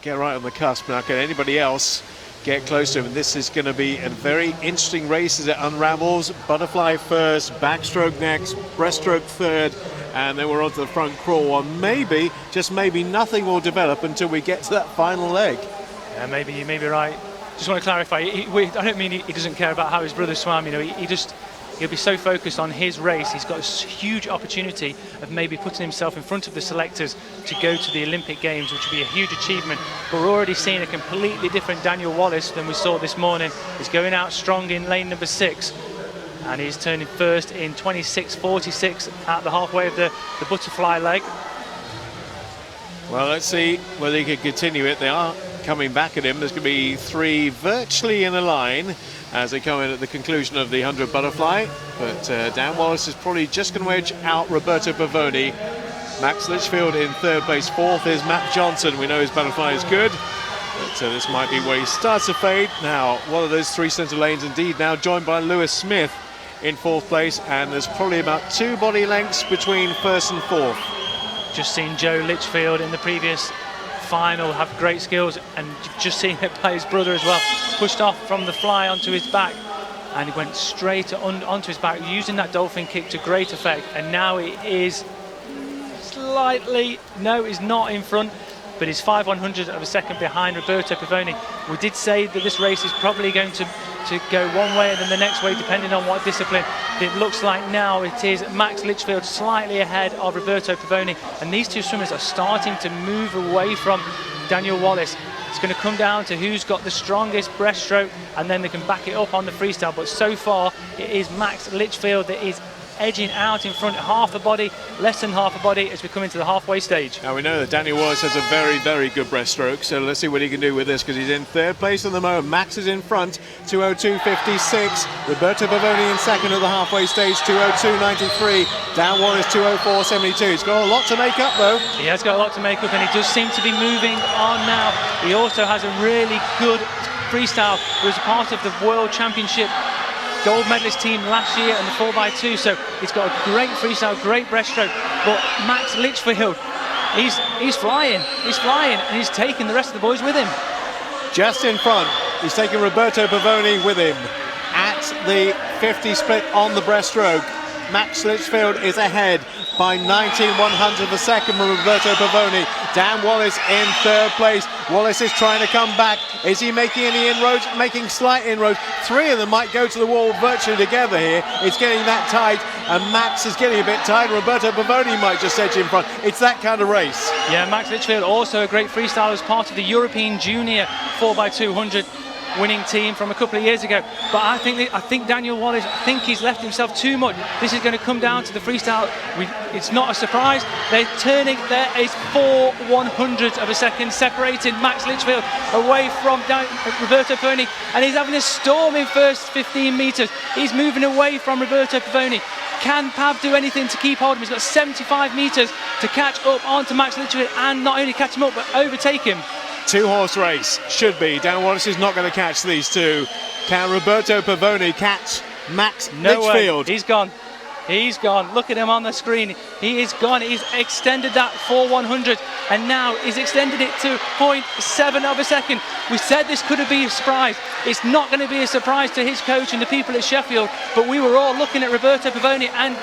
get right on the cusp. Now, can anybody else get close to him? And this is going to be a very interesting race as it unravels. Butterfly first, backstroke next, breaststroke third, and then we're onto the front crawl. And maybe, just maybe, nothing will develop until we get to that final leg. Yeah, maybe you may be right. Just want to clarify. I don't mean he doesn't care about how his brother swam. He'll be so focused on his race. He's got a huge opportunity of maybe putting himself in front of the selectors to go to the Olympic Games, which would be a huge achievement. But we're already seeing a completely different Daniel Wallace than we saw this morning. He's going out strong in lane number 6, and he's turning first in 26.46 at the halfway of the butterfly leg. Well, let's see whether he can continue it. They are coming back at him. There's going to be 3 virtually in a line as they come in at the conclusion of the 100 butterfly. But Dan Wallace is probably just going to edge out Roberto Pavoni. Max Litchfield in 3rd place. 4th is Matt Johnson. We know his butterfly is good. So this might be where he starts to fade. Now, one of those three centre lanes indeed now joined by Lewis Smith in fourth place, and there's probably about 2 body lengths between first and fourth. Just seen Joe Litchfield in the previous final have great skills, and you've just seen it by his brother as well. Pushed off from the fly onto his back, and he went straight onto his back, using that dolphin kick to great effect. And now it is slightly, no, he's not in front, but he's 5/100 of a second behind Roberto Pavoni. We did say that this race is probably going to go one way and then the next way, depending on what discipline. It looks like now it is Max Litchfield slightly ahead of Roberto Pavoni, and these two swimmers are starting to move away from Daniel Wallace. It's going to come down to who's got the strongest breaststroke, and then they can back it up on the freestyle. But so far, it is Max Litchfield that is edging out in front, half a body, less than half a body, as we come into the halfway stage. Now we know that Daniel Wallace has a very, very good breaststroke, so let's see what he can do with this, because he's in third place at the moment. Max is in front, 2:02.56. Roberto Pavoni in second at the halfway stage, 2:02.93. Dan Wallace, 2:04.72. He's got a lot to make up, though. He has got a lot to make up, and he does seem to be moving on now. He also has a really good freestyle. He was a part of the World Championship gold medalist team last year in the 4x2, so he's got a great freestyle, great breaststroke. But Max Litchfield, he's flying, and he's taking the rest of the boys with him. Just in front, he's taking Roberto Pavoni with him at the 50 split on the breaststroke. Max Litchfield is ahead by 19/100 of a second from Roberto Pavoni. Dan Wallace in third place. Wallace is trying to come back. Is he making any inroads? Making slight inroads. 3 of them might go to the wall virtually together here. It's getting that tight, and Max is getting a bit tight. Roberto Pavoni might just edge in front. It's that kind of race. Yeah, Max Litchfield, also a great freestyler, as part of the European Junior 4x200 winning team from a couple of years ago. But I think Daniel Wallace, he's left himself too much. This is going to come down to the freestyle. It's not a surprise. They're turning. There is 4/100 of a second separating Max Litchfield away from Roberto Pavoni, and he's having a storm in first 15 metres. He's moving away from Roberto Pavoni. Can Pav do anything to keep hold of him? He's got 75 metres to catch up onto Max Litchfield, and not only catch him up, but overtake him. 2-horse race, should be. Dan Wallace is not going to catch these two. Can Roberto Pavoni catch Max Litchfield? Way. He's gone. He's gone. Look at him on the screen. He is gone. He's extended that 4/100, and now he's extended it to 0.7 of a second. We said this could be a surprise. It's not going to be a surprise to his coach and the people at Sheffield, but we were all looking at Roberto Pavoni and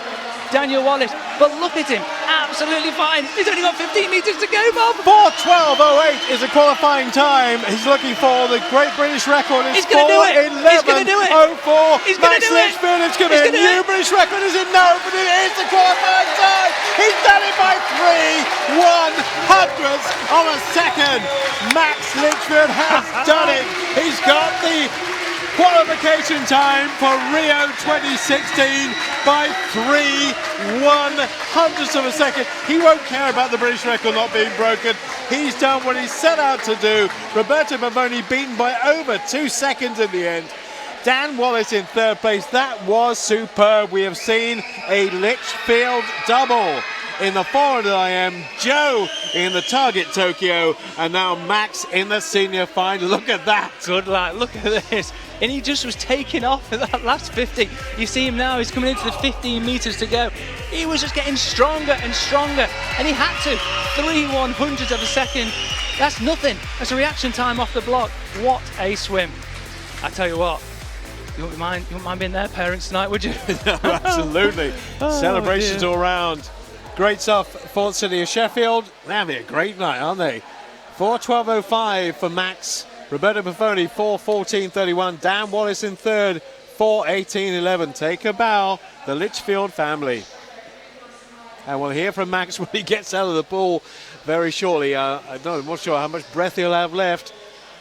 Daniel Wallace, but look at him, absolutely fine. He's only got 15 metres to go, Bob. 4:12.08 is a qualifying time. He's looking for the Great British record. It's 4:11.04. He's going to do it. Max Litchfield, it's going to be a new British record, is it? No, but it is the qualifying time. He's done it by 3/100ths of a second. Max Litchfield has done it. He's got the qualification time for Rio 2016 by 3/100ths of a second. He won't care about the British record not being broken. He's done what he set out to do. Roberto Pavoni beaten by over 2 seconds in the end. Dan Wallace in third place. That was superb. We have seen a Litchfield double in the 400 IM, Joe in the Target Tokyo, and now Max in the senior final. Look at that. Good lad, look at this. And he just was taking off at that last 50. You see him now, he's coming into the 15 metres to go. He was just getting stronger and stronger, and he had to. 3/100ths of a second. That's nothing. That's a reaction time off the block. What a swim. I tell you what, you wouldn't mind being their parents tonight, would you? No, absolutely. Celebrations all round. Great stuff for City of Sheffield. They're having a great night, aren't they? 4:12.05 for Max. Roberto Pavoni, 4:14.31. Dan Wallace in third, 4:18.11. Take a bow, the Litchfield family. And we'll hear from Max when he gets out of the pool very shortly. I'm not sure how much breath he'll have left.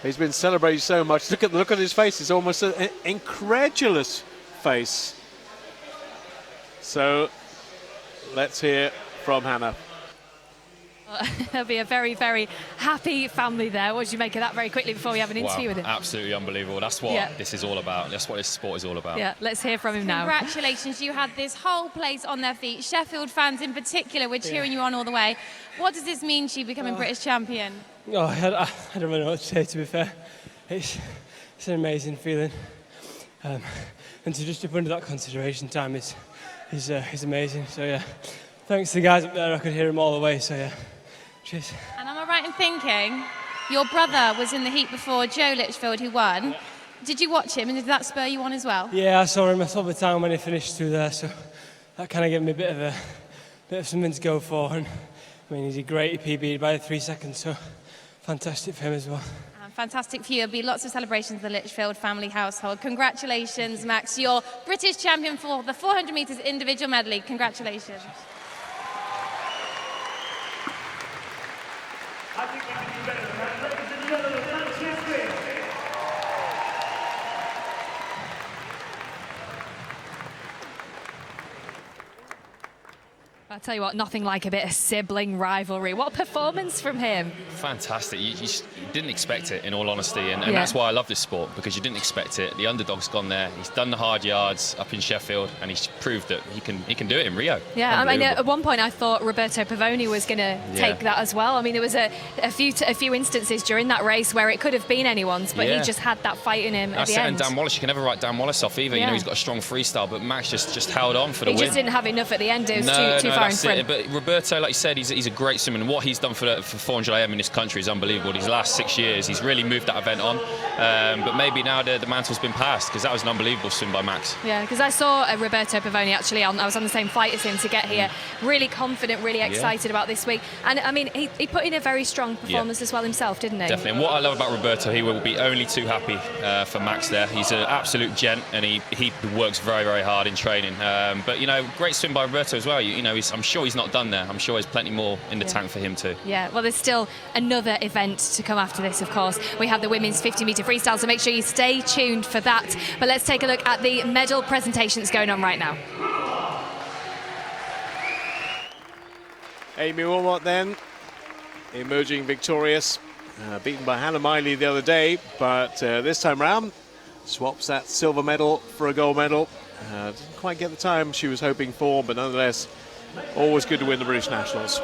He's been celebrating so much. Look at his face. It's almost an incredulous face. So let's hear from Hannah. There'll be a very, very happy family there. What did you make of that very quickly before we have an interview with him? Absolutely unbelievable. That's what this is all about. That's what this sport is all about. Yeah, let's hear from him now. Congratulations, you had this whole place on their feet. Sheffield fans in particular were cheering you on all the way. What does this mean to you becoming British champion? Oh, I don't really know what to say, to be fair. It's an amazing feeling. And to just jump under that consideration time is amazing. So yeah, thanks to the guys up there. I could hear them all the way. So yeah, cheers. And am I right in thinking your brother was in the heat before Joe Litchfield, who won? Did you watch him, and did that spur you on as well? Yeah, I saw him. I saw the time when he finished through there, so that kind of gave me a bit of something to go for. And I mean, he did great. He PB'd by 3 seconds, so fantastic for him as well. Fantastic for you. There'll be lots of celebrations in the Litchfield family household. Congratulations, Max. You're British champion for the 400 metres individual medley. Congratulations. I think we can do better than that. Ladies and gentlemen, Manchester. I'll tell you what, nothing like a bit of sibling rivalry. What a performance from him. Fantastic. You didn't expect it, in all honesty, and that's why I love this sport, because you didn't expect it. The underdog's gone there. He's done the hard yards up in Sheffield, and he's proved that he can do it in Rio. Yeah, I mean, at one point I thought Roberto Pavoni was going to take that as well. I mean, there was a few instances during that race where it could have been anyone's, but he just had that fight in him at the end. And Dan Wallace, you can never write Dan Wallace off either. You know, he's got a strong freestyle, but Max just held on for the win. He just didn't have enough at the end. It was too far in front. But Roberto, like you said, he's a great swimmer, and what he's done for 400 IM in this country is unbelievable. These last 6 years, he's really moved that event on. But maybe now the mantle's been passed, because that was an unbelievable swim by Max. Yeah, because I saw Roberto Pavoni actually I was on the same flight as him to get here. Really confident, really excited about this week. And I mean, he put in a very strong performance as well himself, didn't he? Definitely. And what I love about Roberto, he will be only too happy for Max there. He's an absolute gent, and he works very, very hard in training. But you know, great swim by Roberto as well. You know, I'm sure he's not done there. I'm sure there's plenty more in the tank for him too. Yeah, well, there's still another event to come after this, of course. We have the women's 50-metre freestyle, so make sure you stay tuned for that. But let's take a look at the medal presentations going on right now. Amy Wilmot then, emerging victorious, beaten by Hannah Miley the other day, but this time round, swaps that silver medal for a gold medal. Didn't quite get the time she was hoping for, but nonetheless, always good to win the British Nationals.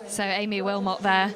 So Amy Wilmot there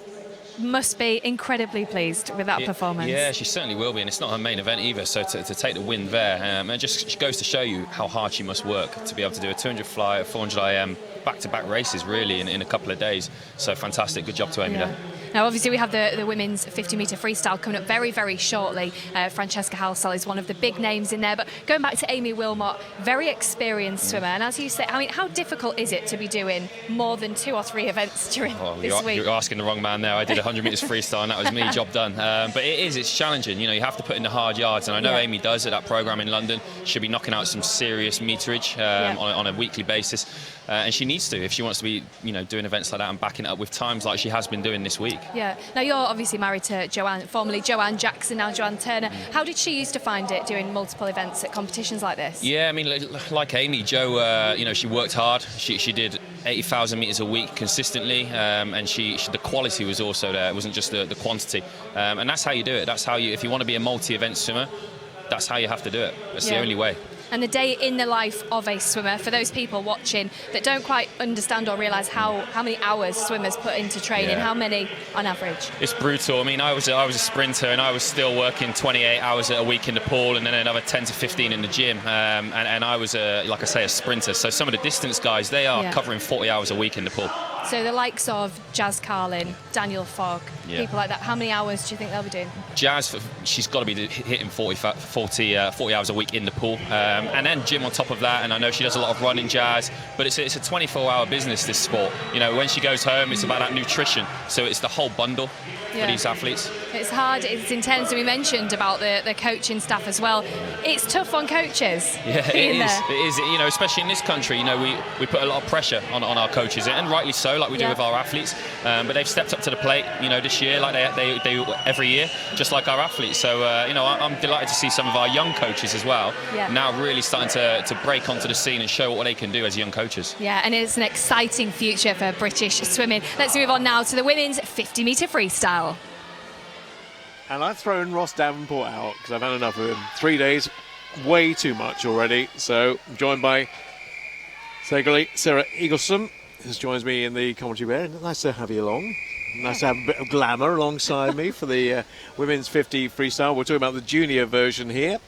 must be incredibly pleased with that performance. Yeah, she certainly will be, and it's not her main event either, so to take the win there, it just goes to show you how hard she must work to be able to do a 200 fly, a 400 IM, back-to-back races really in a couple of days. So fantastic, good job to Amy there. Now, obviously, we have the women's 50-metre freestyle coming up very, very shortly. Francesca Halsall is one of the big names in there. But going back to Amy Wilmot, very experienced swimmer. And as you say, I mean, how difficult is it to be doing more than 2 or 3 events during this week? You're asking the wrong man there. I did 100 metres freestyle, and that was me, job done. But it's challenging. You know, you have to put in the hard yards. And I know Amy does at that programme in London. She'll be knocking out some serious meterage on a weekly basis. And she needs to if she wants to be, you know, doing events like that and backing it up with times like she has been doing this week. Yeah. Now, you're obviously married to Joanne, formerly Joanne Jackson, now Joanne Turner. How did she used to find it doing multiple events at competitions like this? Yeah, I mean, like Amy, Jo, you know, she worked hard. She did 80,000 metres a week consistently, and the quality was also there. It wasn't just the quantity. And that's how you do it. That's how you, if you want to be a multi-event swimmer, that's how you have to do it. That's the only way. And the day in the life of a swimmer, for those people watching that don't quite understand or realise how many hours swimmers put into training, how many on average? It's brutal. I mean, I was a sprinter, and I was still working 28 hours a week in the pool, and then another 10 to 15 in the gym. And I was, like I say, a sprinter. So some of the distance guys, they are covering 40 hours a week in the pool. So the likes of Jazz Carlin, Daniel Fogg, people like that, how many hours do you think they'll be doing? Jazz, she's got to be hitting 40 hours a week in the pool. And then gym on top of that, and I know she does a lot of running, Jazz, but it's a 24-hour business, this sport. You know, when she goes home, it's about that nutrition, so it's the whole bundle. for these athletes. It's hard, it's intense, and we mentioned about the coaching staff as well. It's tough on coaches. Yeah, it is. You know, especially in this country, you know, we put a lot of pressure on our coaches, and rightly so, like we do with our athletes. But they've stepped up to the plate, you know, this year, like they do every year, just like our athletes. So, you know, I'm delighted to see some of our young coaches as well now really starting to break onto the scene and show what they can do as young coaches. Yeah, and it's an exciting future for British swimming. Let's move on now to the women's 50-metre freestyle. And I've thrown Ross Davenport out because I've had enough of him. 3 days, way too much already. So I'm joined by Sarah Eagleson, who joins me in the commentary bed. Nice to have you along. Nice to have a bit of glamour alongside me for the women's 50 freestyle. We're talking about the junior version here.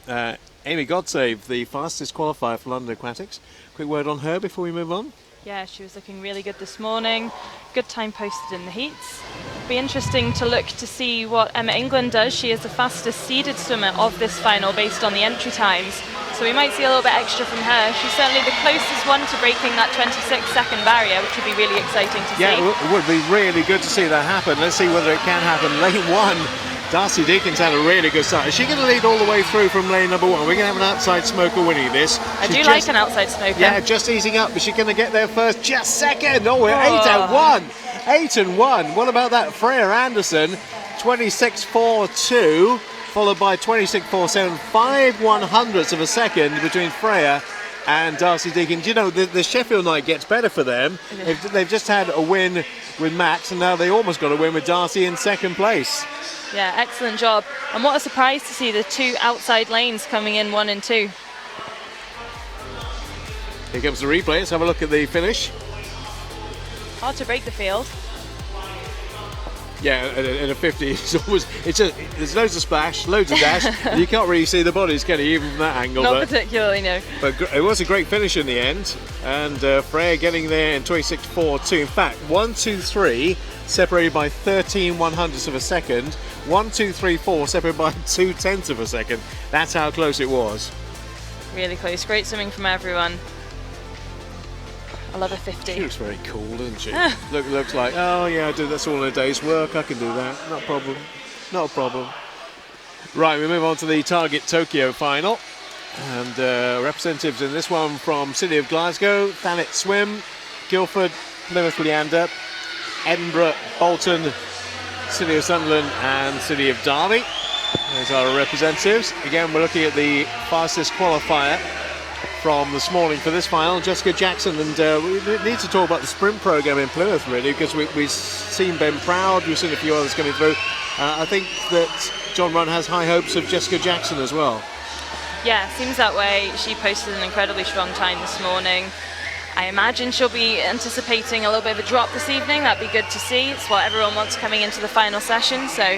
Amy Godsave, the fastest qualifier for London Aquatics. Quick word on her before we move on. Yeah, she was looking really good this morning. Good time posted in the heats. Be interesting to look to see what Emma England does. She is the fastest seeded swimmer of this final based on the entry times. So we might see a little bit extra from her. She's certainly the closest one to breaking that 26-second barrier, which would be really exciting to see. Yeah, it would be really good to see that happen. Let's see whether it can happen. Lane 1. Darcy Deacon's had a really good start. Is she going to lead all the way through from lane number 1? We're going to have an outside smoker winning this. I do like an outside smoker. Yeah, just easing up. Is she going to get there first? Just second. Oh, we're 8-1. 8-1. What about that? Freya Anderson, 26.42, followed by 26.47. 5/100ths of a second between Freya and Darcy Deacon. Do you know, the Sheffield night gets better for them. They've just had a win with Max, and now they almost got a win with Darcy in second place. Yeah, excellent job. And what a surprise to see the two outside lanes coming in 1 and 2. Here comes the replay. Let's have a look at the finish. Hard to break the field. Yeah, in a 50, there's loads of splash, loads of dash. You can't really see the bodies, can you, even from that angle? Not particularly, no. But it was a great finish in the end, and Freya getting there in 26.42. In fact, 1, 2, 3 separated by 13/100ths of a second. 1, 2, 3, 4 separated by 2/10ths of a second. That's how close it was. Really close. Great swimming from everyone. I love a 50. She looks very cool, doesn't she? Looks like, oh yeah, that's all in a day's work. I can do that. Not a problem. Not a problem. Right, we move on to the Target Tokyo final. And representatives in this one from City of Glasgow, Thanet Swim, Guildford, Plymouth Leander, Edinburgh, Bolton, City of Sunderland and City of Derby. There's our representatives. Again, we're looking at the fastest qualifier from this morning for this final, Jessica Jackson, and we need to talk about the sprint program in Plymouth really, because we've seen Ben Proud, we've seen a few others coming through. I think that John Runn has high hopes of Jessica Jackson as well. Yeah, seems that way. She posted an incredibly strong time this morning. I imagine she'll be anticipating a little bit of a drop this evening. That'd be good to see. It's what everyone wants coming into the final session, so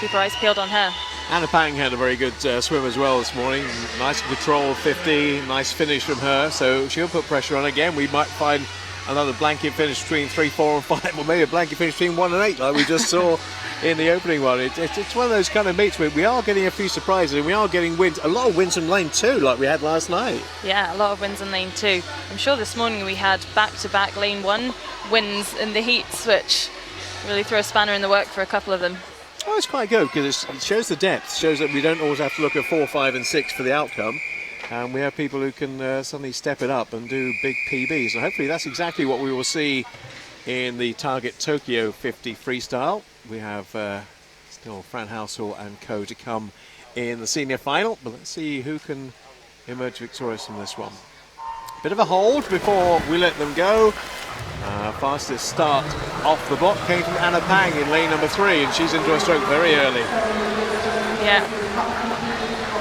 keep our eyes peeled on her. Anna Pang had a very good swim as well this morning. Nice control 50, nice finish from her. So she'll put pressure on again. We might find another blanket finish between 3, 4 and 5, or maybe a blanket finish between 1 and 8 like we just saw in the opening one. It's one of those kind of meets where we are getting a few surprises, and we are getting wins, a lot of wins from lane 2 like we had last night. Yeah, a lot of wins in lane 2. I'm sure this morning we had back-to-back lane 1 wins in the heats, which really threw a spanner in the work for a couple of them. Oh, it's quite good because it shows the depth, shows that we don't always have to look at 4, 5 and 6 for the outcome, and we have people who can suddenly step it up and do big PBs, and hopefully that's exactly what we will see in the Target Tokyo 50 freestyle. We have still Fran Housel and co to come in the senior final, but let's see who can emerge victorious from this one. Bit of a hold before we let them go. Fastest start off the block came from Anna Pang in lane number 3, and she's into a stroke very early. Yeah.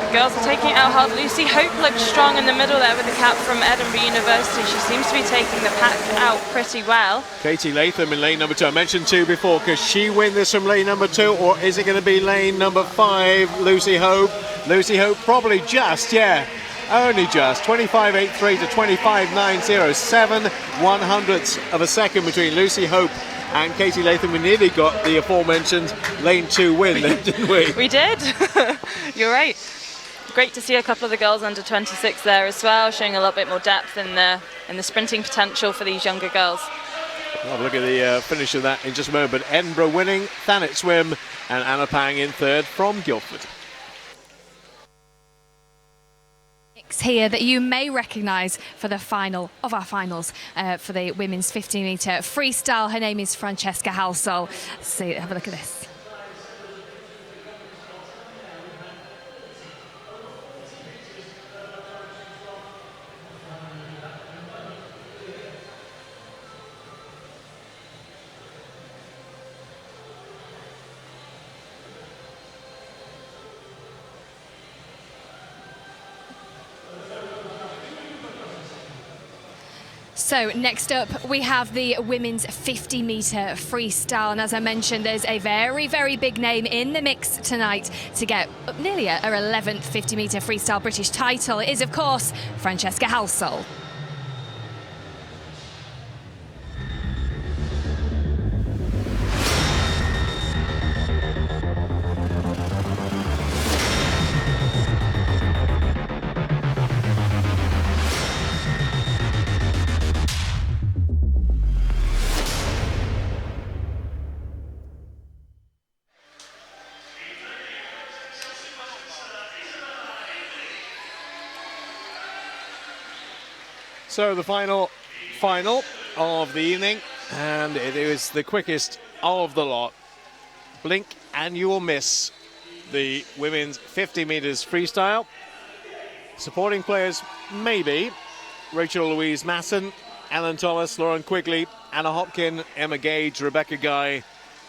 The girls are taking it out hard. Lucy Hope looks strong in the middle there with the cap from Edinburgh University. She seems to be taking the pack out pretty well. Katie Latham in lane number 2. I mentioned 2 before. Could she win this from lane number 2, or is it going to be lane number 5, Lucy Hope? Lucy Hope probably just, yeah. Only just 25.83 to 25.90, 7/100ths of a second between Lucy Hope and Katie Latham. We nearly got the aforementioned lane 2 win then, didn't we? We did. You're right. Great to see a couple of the girls under 26 there as well, showing a little bit more depth in the sprinting potential for these younger girls. We'll have a look at the finish of that in just a moment. But Edinburgh winning, Thanet Swim, and Anna Pang in third from Guildford. Here that you may recognise for the final of our finals for the women's 50-metre freestyle. Her name is Francesca Halsall. So have a look at this. So next up we have the women's 50-metre freestyle, and as I mentioned, there's a very, very big name in the mix tonight to get nearly her 11th 50-metre freestyle British title. It is, of course, Francesca Halsall. So the final of the evening, and it is the quickest of the lot. Blink and you will miss the women's 50 metres freestyle. Supporting players, maybe Rachel Louise Masson, Ellen Thomas, Lauren Quigley, Anna Hopkin, Emma Gage, Rebecca Guy,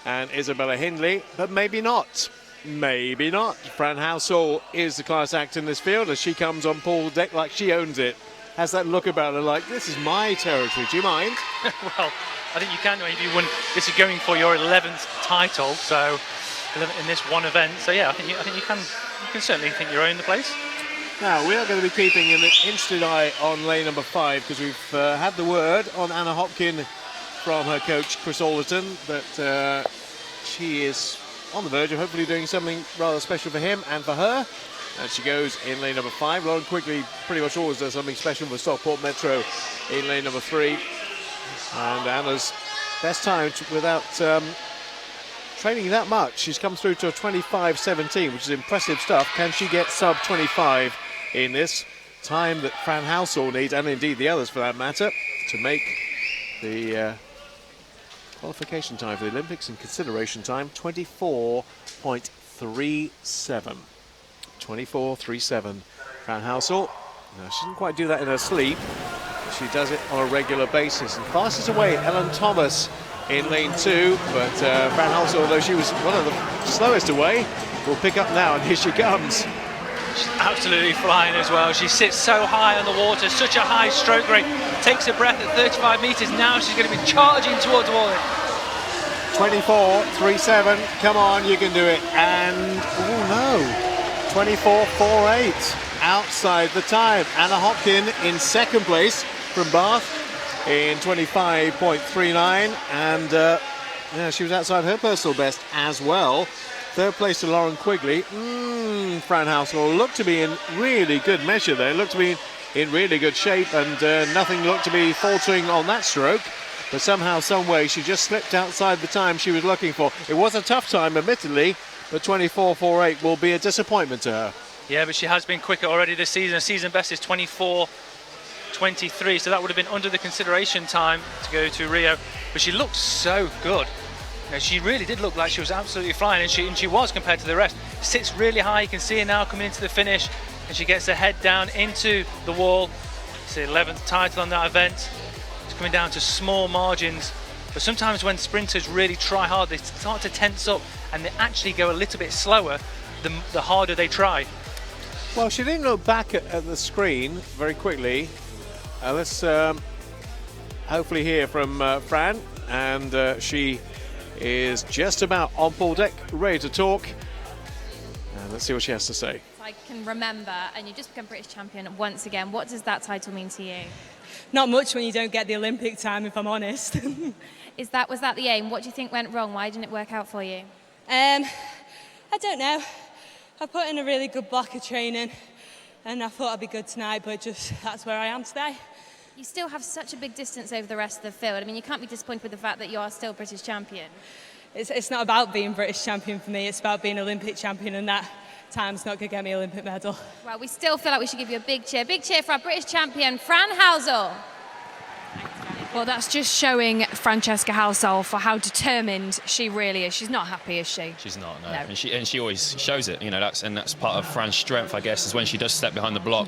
and Isabella Hindley, but maybe not. Maybe not. Fran Halsall is the class act in this field as she comes on pool deck like she owns it. Has that look about her like, this is my territory, do you mind? Well, I think you can, if you win. This is going for your 11th title, so in this one event. So yeah, I think you can certainly think you own the place. Now, we are going to be keeping an interested eye on lane number 5 because we've had the word on Anna Hopkin from her coach Chris Alderton that she is on the verge of hopefully doing something rather special for him and for her. And she goes in lane number 5. Lauren Quigley pretty much always does something special for Stockport Metro in lane number 3. And Anna's best time without training that much. She's come through to a 25.17, which is impressive stuff. Can she get sub 25 in this time that Fran Halsall needs, and indeed the others for that matter, to make the qualification time for the Olympics and consideration time 24.37. 24.37. Fran Halsall. Now, she didn't quite do that in her sleep. She does it on a regular basis. And fastest away, Ellen Thomas in lane 2. But Fran Halsall, although she was one of the slowest away, will pick up now, and here she comes. She's absolutely flying as well. She sits so high on the water, such a high stroke rate. Takes a breath at 35 metres. Now she's going to be charging towards the water. 24.37. Come on, you can do it. And, oh no. 24.48 outside the time. Anna Hopkin in second place from Bath in 25.39, and yeah, she was outside her personal best as well. Third place to Lauren Quigley. Fran Halsall looked to be in really good measure there, looked to be in really good shape, and nothing looked to be faltering on that stroke. But somehow, some way, she just slipped outside the time she was looking for. It was a tough time, admittedly, but 24.48 will be a disappointment to her. Yeah, but she has been quicker already this season. Her season best is 24.23, so that would have been under the consideration time to go to Rio. But she looked so good. You know, she really did look like she was absolutely flying, and she was compared to the rest. Sits really high, you can see her now coming into the finish, and she gets her head down into the wall. It's the 11th title on that event. It's coming down to small margins. But sometimes when sprinters really try hard, they start to tense up and they actually go a little bit slower the harder they try. Well, she didn't look back at the screen very quickly. Let's hopefully hear from Fran, and she is just about on pool deck, ready to talk. And let's see what she has to say. I can remember, and you just become British champion once again. What does that title mean to you? Not much when you don't get the Olympic time, if I'm honest. Was that the aim? What do you think went wrong? Why didn't it work out for you? I don't know. I put in a really good block of training, and I thought I'd be good tonight, but just that's where I am today. You still have such a big distance over the rest of the field. I mean, you can't be disappointed with the fact that you are still British champion. It's not about being British champion for me, it's about being Olympic champion, and that time's not going to get me an Olympic medal. Well, we still feel like we should give you a big cheer. Big cheer for our British champion, Fran Halsall. Well, that's just showing Francesca Halsall for how determined she really is. She's not happy, is she? She's not, no. No. And she always shows it. That's part of Fran's strength, I guess, is when she does step behind the block.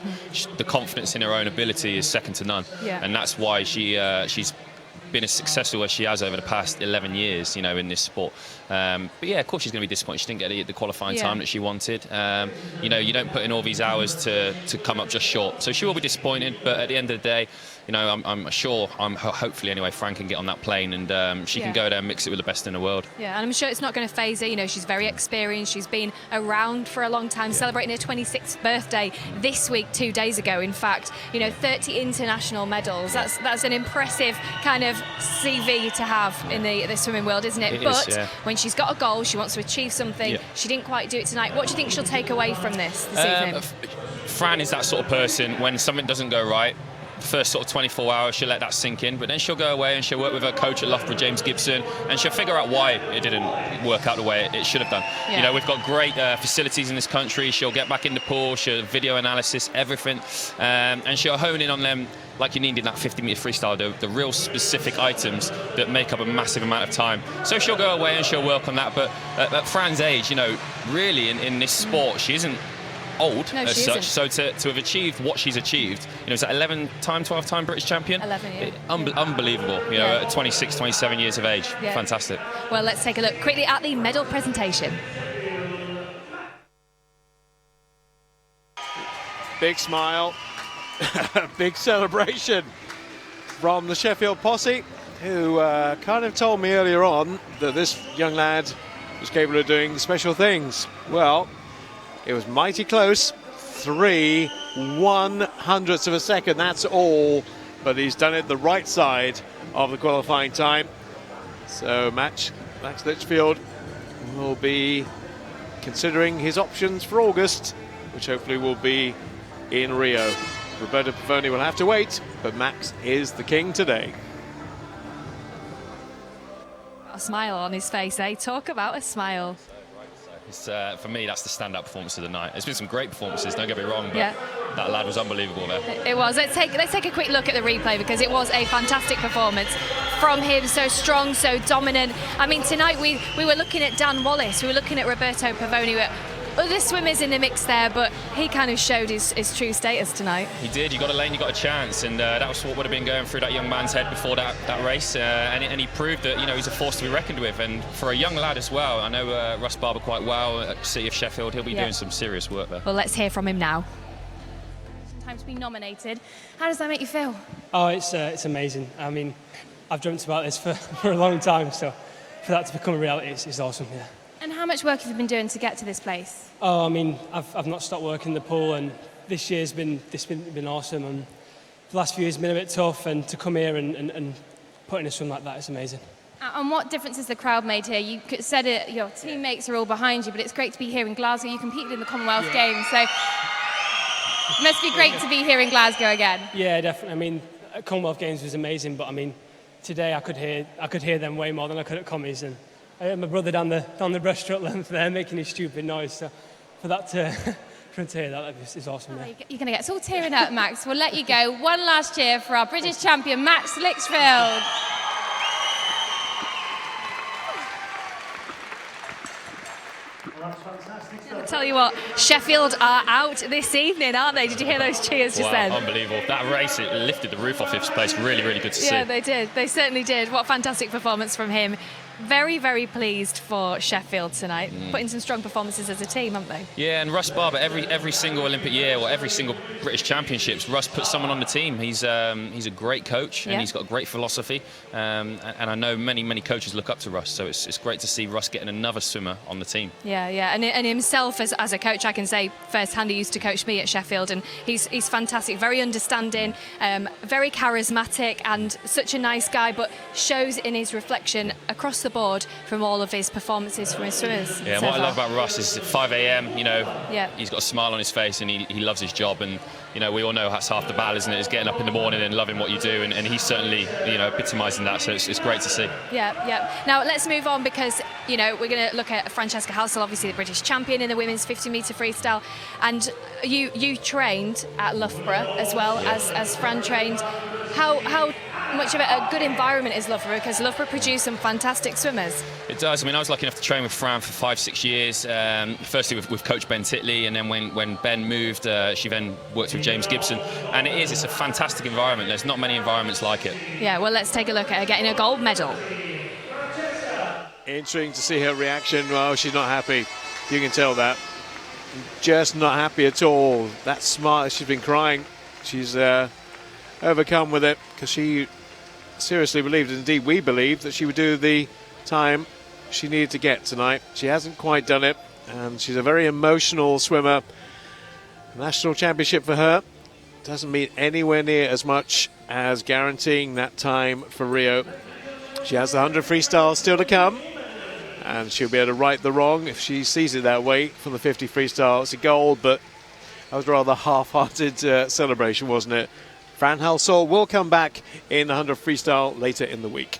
The confidence in her own ability is second to none. Yeah. And that's why she's been as successful as she has over the past 11 years, in this sport. But yeah, of course she's going to be disappointed. She didn't get the qualifying time that she wanted. You don't put in all these hours to come up just short. So she will be disappointed, but at the end of the day, I'm sure, hopefully anyway, Fran can get on that plane and she can go there and mix it with the best in the world. Yeah, and I'm sure it's not going to faze her. She's very experienced. She's been around for a long time, celebrating her 26th birthday this week, 2 days ago, in fact. 30 international medals. That's an impressive kind of CV to have in the swimming world, isn't it? But when she's got a goal, she wants to achieve something. She didn't quite do it tonight. What do you think she'll take away from this evening? Fran is that sort of person, when something doesn't go right, the first sort of 24 hours she'll let that sink in, but then she'll go away and she'll work with her coach at Loughborough, James Gibson, and she'll figure out why it didn't work out the way it should have done. We've got great facilities in this country. She'll get back in the pool, she'll video analysis, everything, and she'll hone in on them like you need in that 50-metre freestyle, the real specific items that make up a massive amount of time. So she'll go away and she'll work on that, but at Fran's age, really in this sport, she isn't old as such. So to have achieved what she's achieved, is that 11-time, 12-time British champion? 11, unbelievable, at 26, 27 years of age. Yeah. Fantastic. Well, let's take a look quickly at the medal presentation. Big smile, big celebration from the Sheffield posse, who kind of told me earlier on that this young lad was capable of doing special things. Well, it was mighty close, 3/100ths of a second, that's all, but he's done it the right side of the qualifying time. So Max Litchfield will be considering his options for August, which hopefully will be in Rio. Roberto Pavoni will have to wait, but Max is the king today. A smile on his face, eh? Talk about a smile. For me, that's the standout performance of the night. There's been some great performances, don't get me wrong, but that lad was unbelievable there. It was. Let's take a quick look at the replay, because it was a fantastic performance from him. So strong, so dominant. I mean, tonight we were looking at Dan Wallace, we were looking at Roberto Pavoni, other swimmers in the mix there, but he kind of showed his true status tonight. He did. You got a lane, you got a chance, and that was what would have been going through that young man's head before that race. And he proved that he's a force to be reckoned with. And for a young lad as well, I know Russ Barber quite well at City of Sheffield. He'll be doing some serious work there. Well, let's hear from him now. Time to be nominated. How does that make you feel? Oh, it's amazing. I mean, I've dreamt about this for a long time, so for that to become a reality is awesome. Yeah. And how much work have you been doing to get to this place? Oh, I mean, I've not stopped working in the pool, and this year's been awesome. And the last few years have been a bit tough, and to come here and put in a swim like that is amazing. And what difference has the crowd made here? You said it, your teammates are all behind you, but it's great to be here in Glasgow. You competed in the Commonwealth Games, so it must be great to be here in Glasgow again. Yeah, definitely. I mean, Commonwealth Games was amazing, but I mean, today I could hear them way more than I could at Commies, and I heard my brother down the breaststroke length there making his stupid noise. So for that for him to hear that is awesome. Oh, you're going to get us all tearing up, Max. We'll let you go. One last cheer for our British champion, Max Litchfield. I'll tell you what, Sheffield are out this evening, aren't they? Did you hear those cheers just then? Unbelievable. That race, it lifted the roof off his place. Really, really good to see. Yeah, they did. They certainly did. What a fantastic performance from him. Very, very pleased for Sheffield tonight. Putting some strong performances as a team, haven't they? Yeah, and Russ Barber, every single Olympic year or every single British Championships, Russ puts someone on the team. He's a great coach, and he's got a great philosophy. And I know many coaches look up to Russ, so it's great to see Russ getting another swimmer on the team. Yeah, and himself as a coach, I can say firsthand, he used to coach me at Sheffield, and he's fantastic, very understanding, very charismatic, and such a nice guy, but shows in his reflection across the board from all of his performances from his swimmers. Yeah, so what I far. love about Russ is at 5 a.m., you know, Yeah. he's got a smile on his face and he loves his job. And, you know, we all know that's half the battle, isn't it? Is getting up in the morning and loving what you do. And he's certainly, you know, epitomising that. So it's great to see. Yeah. Now let's move on because, you know, we're going to look at Francesca Halsall, obviously the British champion in the women's 50-metre freestyle. And you trained at Loughborough as well as Fran trained. How much of a good environment is Loughborough? Because Loughborough produce some fantastic swimmers. It does. I mean, I was lucky enough to train with Fran for 5-6 years. Firstly with Coach Ben Titley, and then when Ben moved, she then worked with James Gibson. And it's a fantastic environment. There's not many environments like it. Yeah, well, let's take a look at her getting a gold medal. Interesting to see her reaction. Well, she's not happy. You can tell that. Just not happy at all. That smile, she's been crying. She's overcome with it because she seriously believed, indeed we believed, that she would do the time she needed to get tonight. She hasn't quite done it, and she's a very emotional swimmer. National championship for her doesn't mean anywhere near as much as guaranteeing that time for Rio. She has the 100 freestyle still to come, and she'll be able to right the wrong if she sees it that way. From the 50 freestyle, it's a gold, but that was rather half-hearted celebration, wasn't it? Fran Halsall will come back in the 100 freestyle later in the week.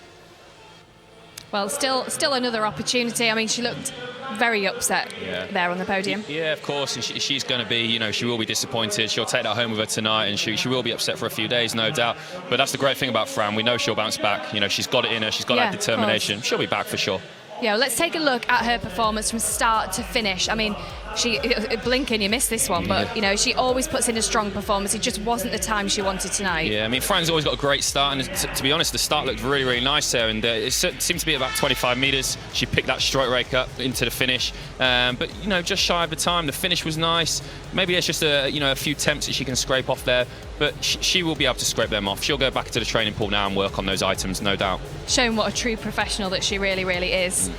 Well, still another opportunity. I mean, she looked very upset there on the podium. Yeah, of course, and she's going to be, you know, she will be disappointed. She'll take that home with her tonight, and she will be upset for a few days, no doubt. But that's the great thing about Fran. We know she'll bounce back. You know, she's got it in her. She's got that determination. She'll be back for sure. Yeah, well, let's take a look at her performance from start to finish. I mean, she blinking, you missed this one, but you know, she always puts in a strong performance. It just wasn't the time she wanted tonight. Yeah, I mean, Fran's always got a great start, and to be honest, the start looked really, really nice there, and it seemed to be about 25 metres. She picked that stroke rake up into the finish, but you know, just shy of the time. The finish was nice. Maybe it's just a few temps that she can scrape off there, but she will be able to scrape them off. She'll go back to the training pool now and work on those items, no doubt. Showing what a true professional that she really, really is.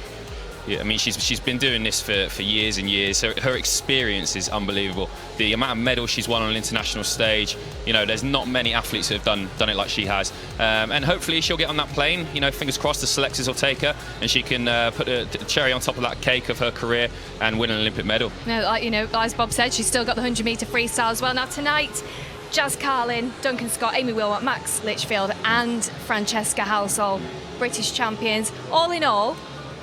Yeah, I mean, she's been doing this for years and years. So her experience is unbelievable. The amount of medals she's won on an international stage, you know, there's not many athletes who have done it like she has. And hopefully she'll get on that plane. You know, fingers crossed the selectors will take her and she can put a cherry on top of that cake of her career and win an Olympic medal. No, like, you know, as Bob said, she's still got the 100-metre freestyle as well. Now tonight, Jazz Carlin, Duncan Scott, Amy Wilmot, Max Litchfield and Francesca Halsall, British champions. All in all,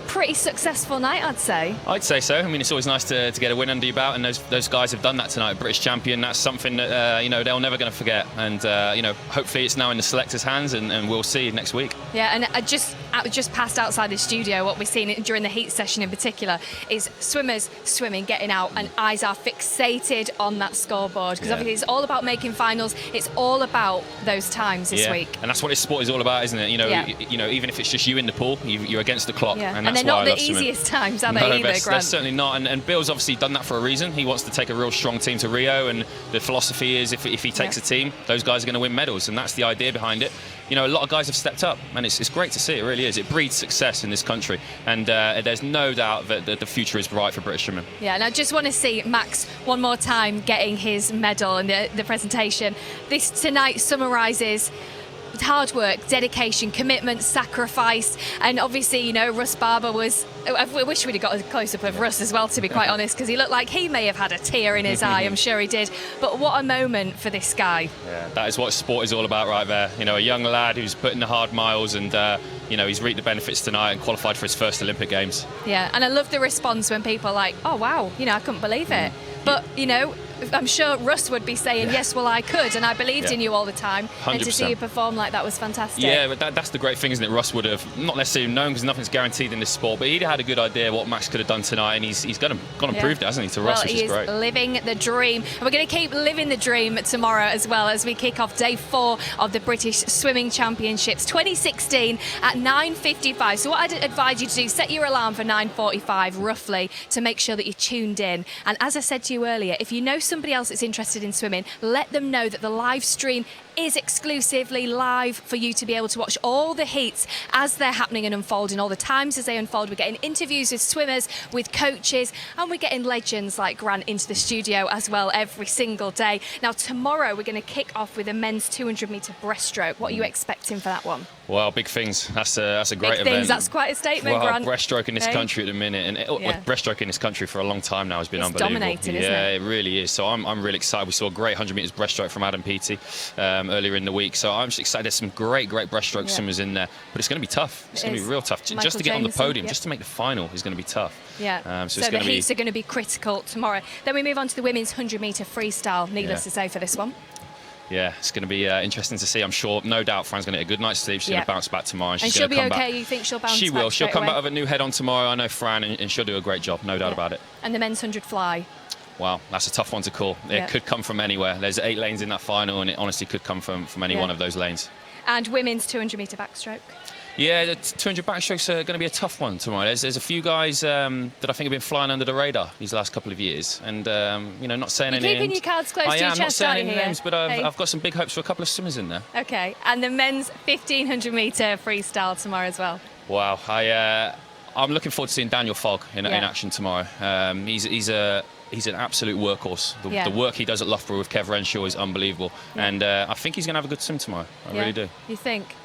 pretty successful night, I'd say. I'd say so. I mean, it's always nice to get a win under your belt, and those guys have done that tonight. British champion, that's something that you know, they're never going to forget. And you know, hopefully it's now in the selectors' hands, and we'll see next week. Yeah, and I just past outside the studio, what we've seen during the heat session in particular is swimmers swimming, getting out, and eyes are fixated on that scoreboard, because obviously it's all about making finals. It's all about those times this week. And that's what this sport is all about, isn't it? You know, you know, even if it's just you in the pool, you're against the clock. Yeah. And that's they're not why I the love swimming. easiest times, are they, either, Grant? Grant? Certainly not. And Bill's obviously done that for a reason. He wants to take a real strong team to Rio, and the philosophy is if he takes a team, those guys are going to win medals, and that's the idea behind it. You know, a lot of guys have stepped up, and it's great to see. It really is. It breeds success in this country, and there's no doubt that the future is bright for British swimming. Yeah, and I just want to see Max one more time getting his medal in the presentation. This tonight summarises hard work, dedication, commitment, sacrifice, and obviously, you know, Russ Barber was... I wish we'd have got a close-up of Russ as well, to be quite honest, because he looked like he may have had a tear in his eye. I'm sure he did. But what a moment for this guy. Yeah, that is what sport is all about right there. You know, a young lad who's put in the hard miles, and you know, he's reaped the benefits tonight and qualified for his first Olympic Games. Yeah, and I love the response when people are like, oh wow, you know, I couldn't believe it. But, you know, I'm sure Russ would be saying, yes, well, I could, and I believed in you all the time. 100%. And to see you perform like that was fantastic. Yeah, but that's the great thing, isn't it? Russ would have not necessarily known, because nothing's guaranteed in this sport, but he'd had a good idea what Max could have done tonight, and he's gone and proved it, hasn't he, to Russ, which is great. Well, he is living the dream. And we're going to keep living the dream tomorrow as well, as we kick off day 4 of the British Swimming Championships 2016 at 9:55. So what I'd advise you to do, set your alarm for 9:45 roughly, to make sure that you're tuned in. And as I said to you earlier, if you know somebody else that's interested in swimming, let them know that the live stream is exclusively live for you to be able to watch all the heats as they're happening and unfolding, all the times as they unfold. We're getting interviews with swimmers, with coaches, and we're getting legends like Grant into the studio as well every single day. Now, tomorrow we're going to kick off with a men's 200-metre breaststroke. What are you expecting for that one? Well, big things. That's a great big event. Things. That's quite a statement, well, Grant. Breaststroke in this Okay. country at the minute, and breaststroke in this country for a long time now has been unbelievable. Dominating, isn't yeah, it? it really is. So I'm really excited. We saw a great 100 metres breaststroke from Adam Peaty earlier in the week. So I'm just excited. There's some great breaststroke swimmers in there, but it's going to be tough. It's going to be real tough. Michael Just to get on the Jameson, podium, just to make the final is going to be tough. Yeah. So the it's going to be. heats are going to be critical tomorrow. Then we move on to the women's 100-metre freestyle. Needless to say for this one. Yeah, it's going to be interesting to see. I'm sure, no doubt, Fran's going to get a good night's sleep. She's going to bounce back tomorrow. And She's she'll going to be come okay. back. You think she'll bounce back? She will. She'll come away? back with a new head on tomorrow. I know Fran, and she'll do a great job. No doubt about it. And the men's 100 fly. Wow, that's a tough one to call. It could come from anywhere. There's 8 lanes in that final, and it honestly could come from any one of those lanes. And women's 200-metre backstroke. Yeah, the 200 backstrokes are going to be a tough one tomorrow. There's a few guys that I think have been flying under the radar these last couple of years, and not saying any names. Keeping your cards close I to your am not chest, saying aren't any you here? names, but I've got some big hopes for a couple of swimmers in there. Okay, and the men's 1500-metre freestyle tomorrow as well. Wow, I'm looking forward to seeing Daniel Fogg in action tomorrow. He's an absolute workhorse. The work he does at Loughborough with Kev Renshaw is unbelievable, and I think he's going to have a good swim tomorrow. I really do. You think?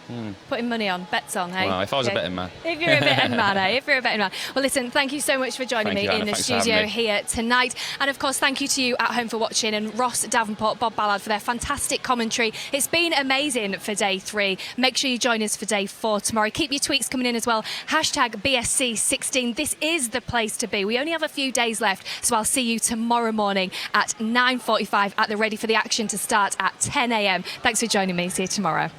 Putting money on, bets on, hey? Well, if I was a betting man. If you're a betting man, eh? If you're a betting man. Well, listen, thank you so much for joining me in the studio here tonight. And, of course, thank you to you at home for watching, and Ross Davenport, Bob Ballard for their fantastic commentary. It's been amazing for day 3. Make sure you join us for day 4 tomorrow. Keep your tweets coming in as well. #BSC16. This is the place to be. We only have a few days left, so I'll see you tomorrow morning at 9:45 at the Ready for the Action to start at 10 a.m. Thanks for joining me. See you tomorrow.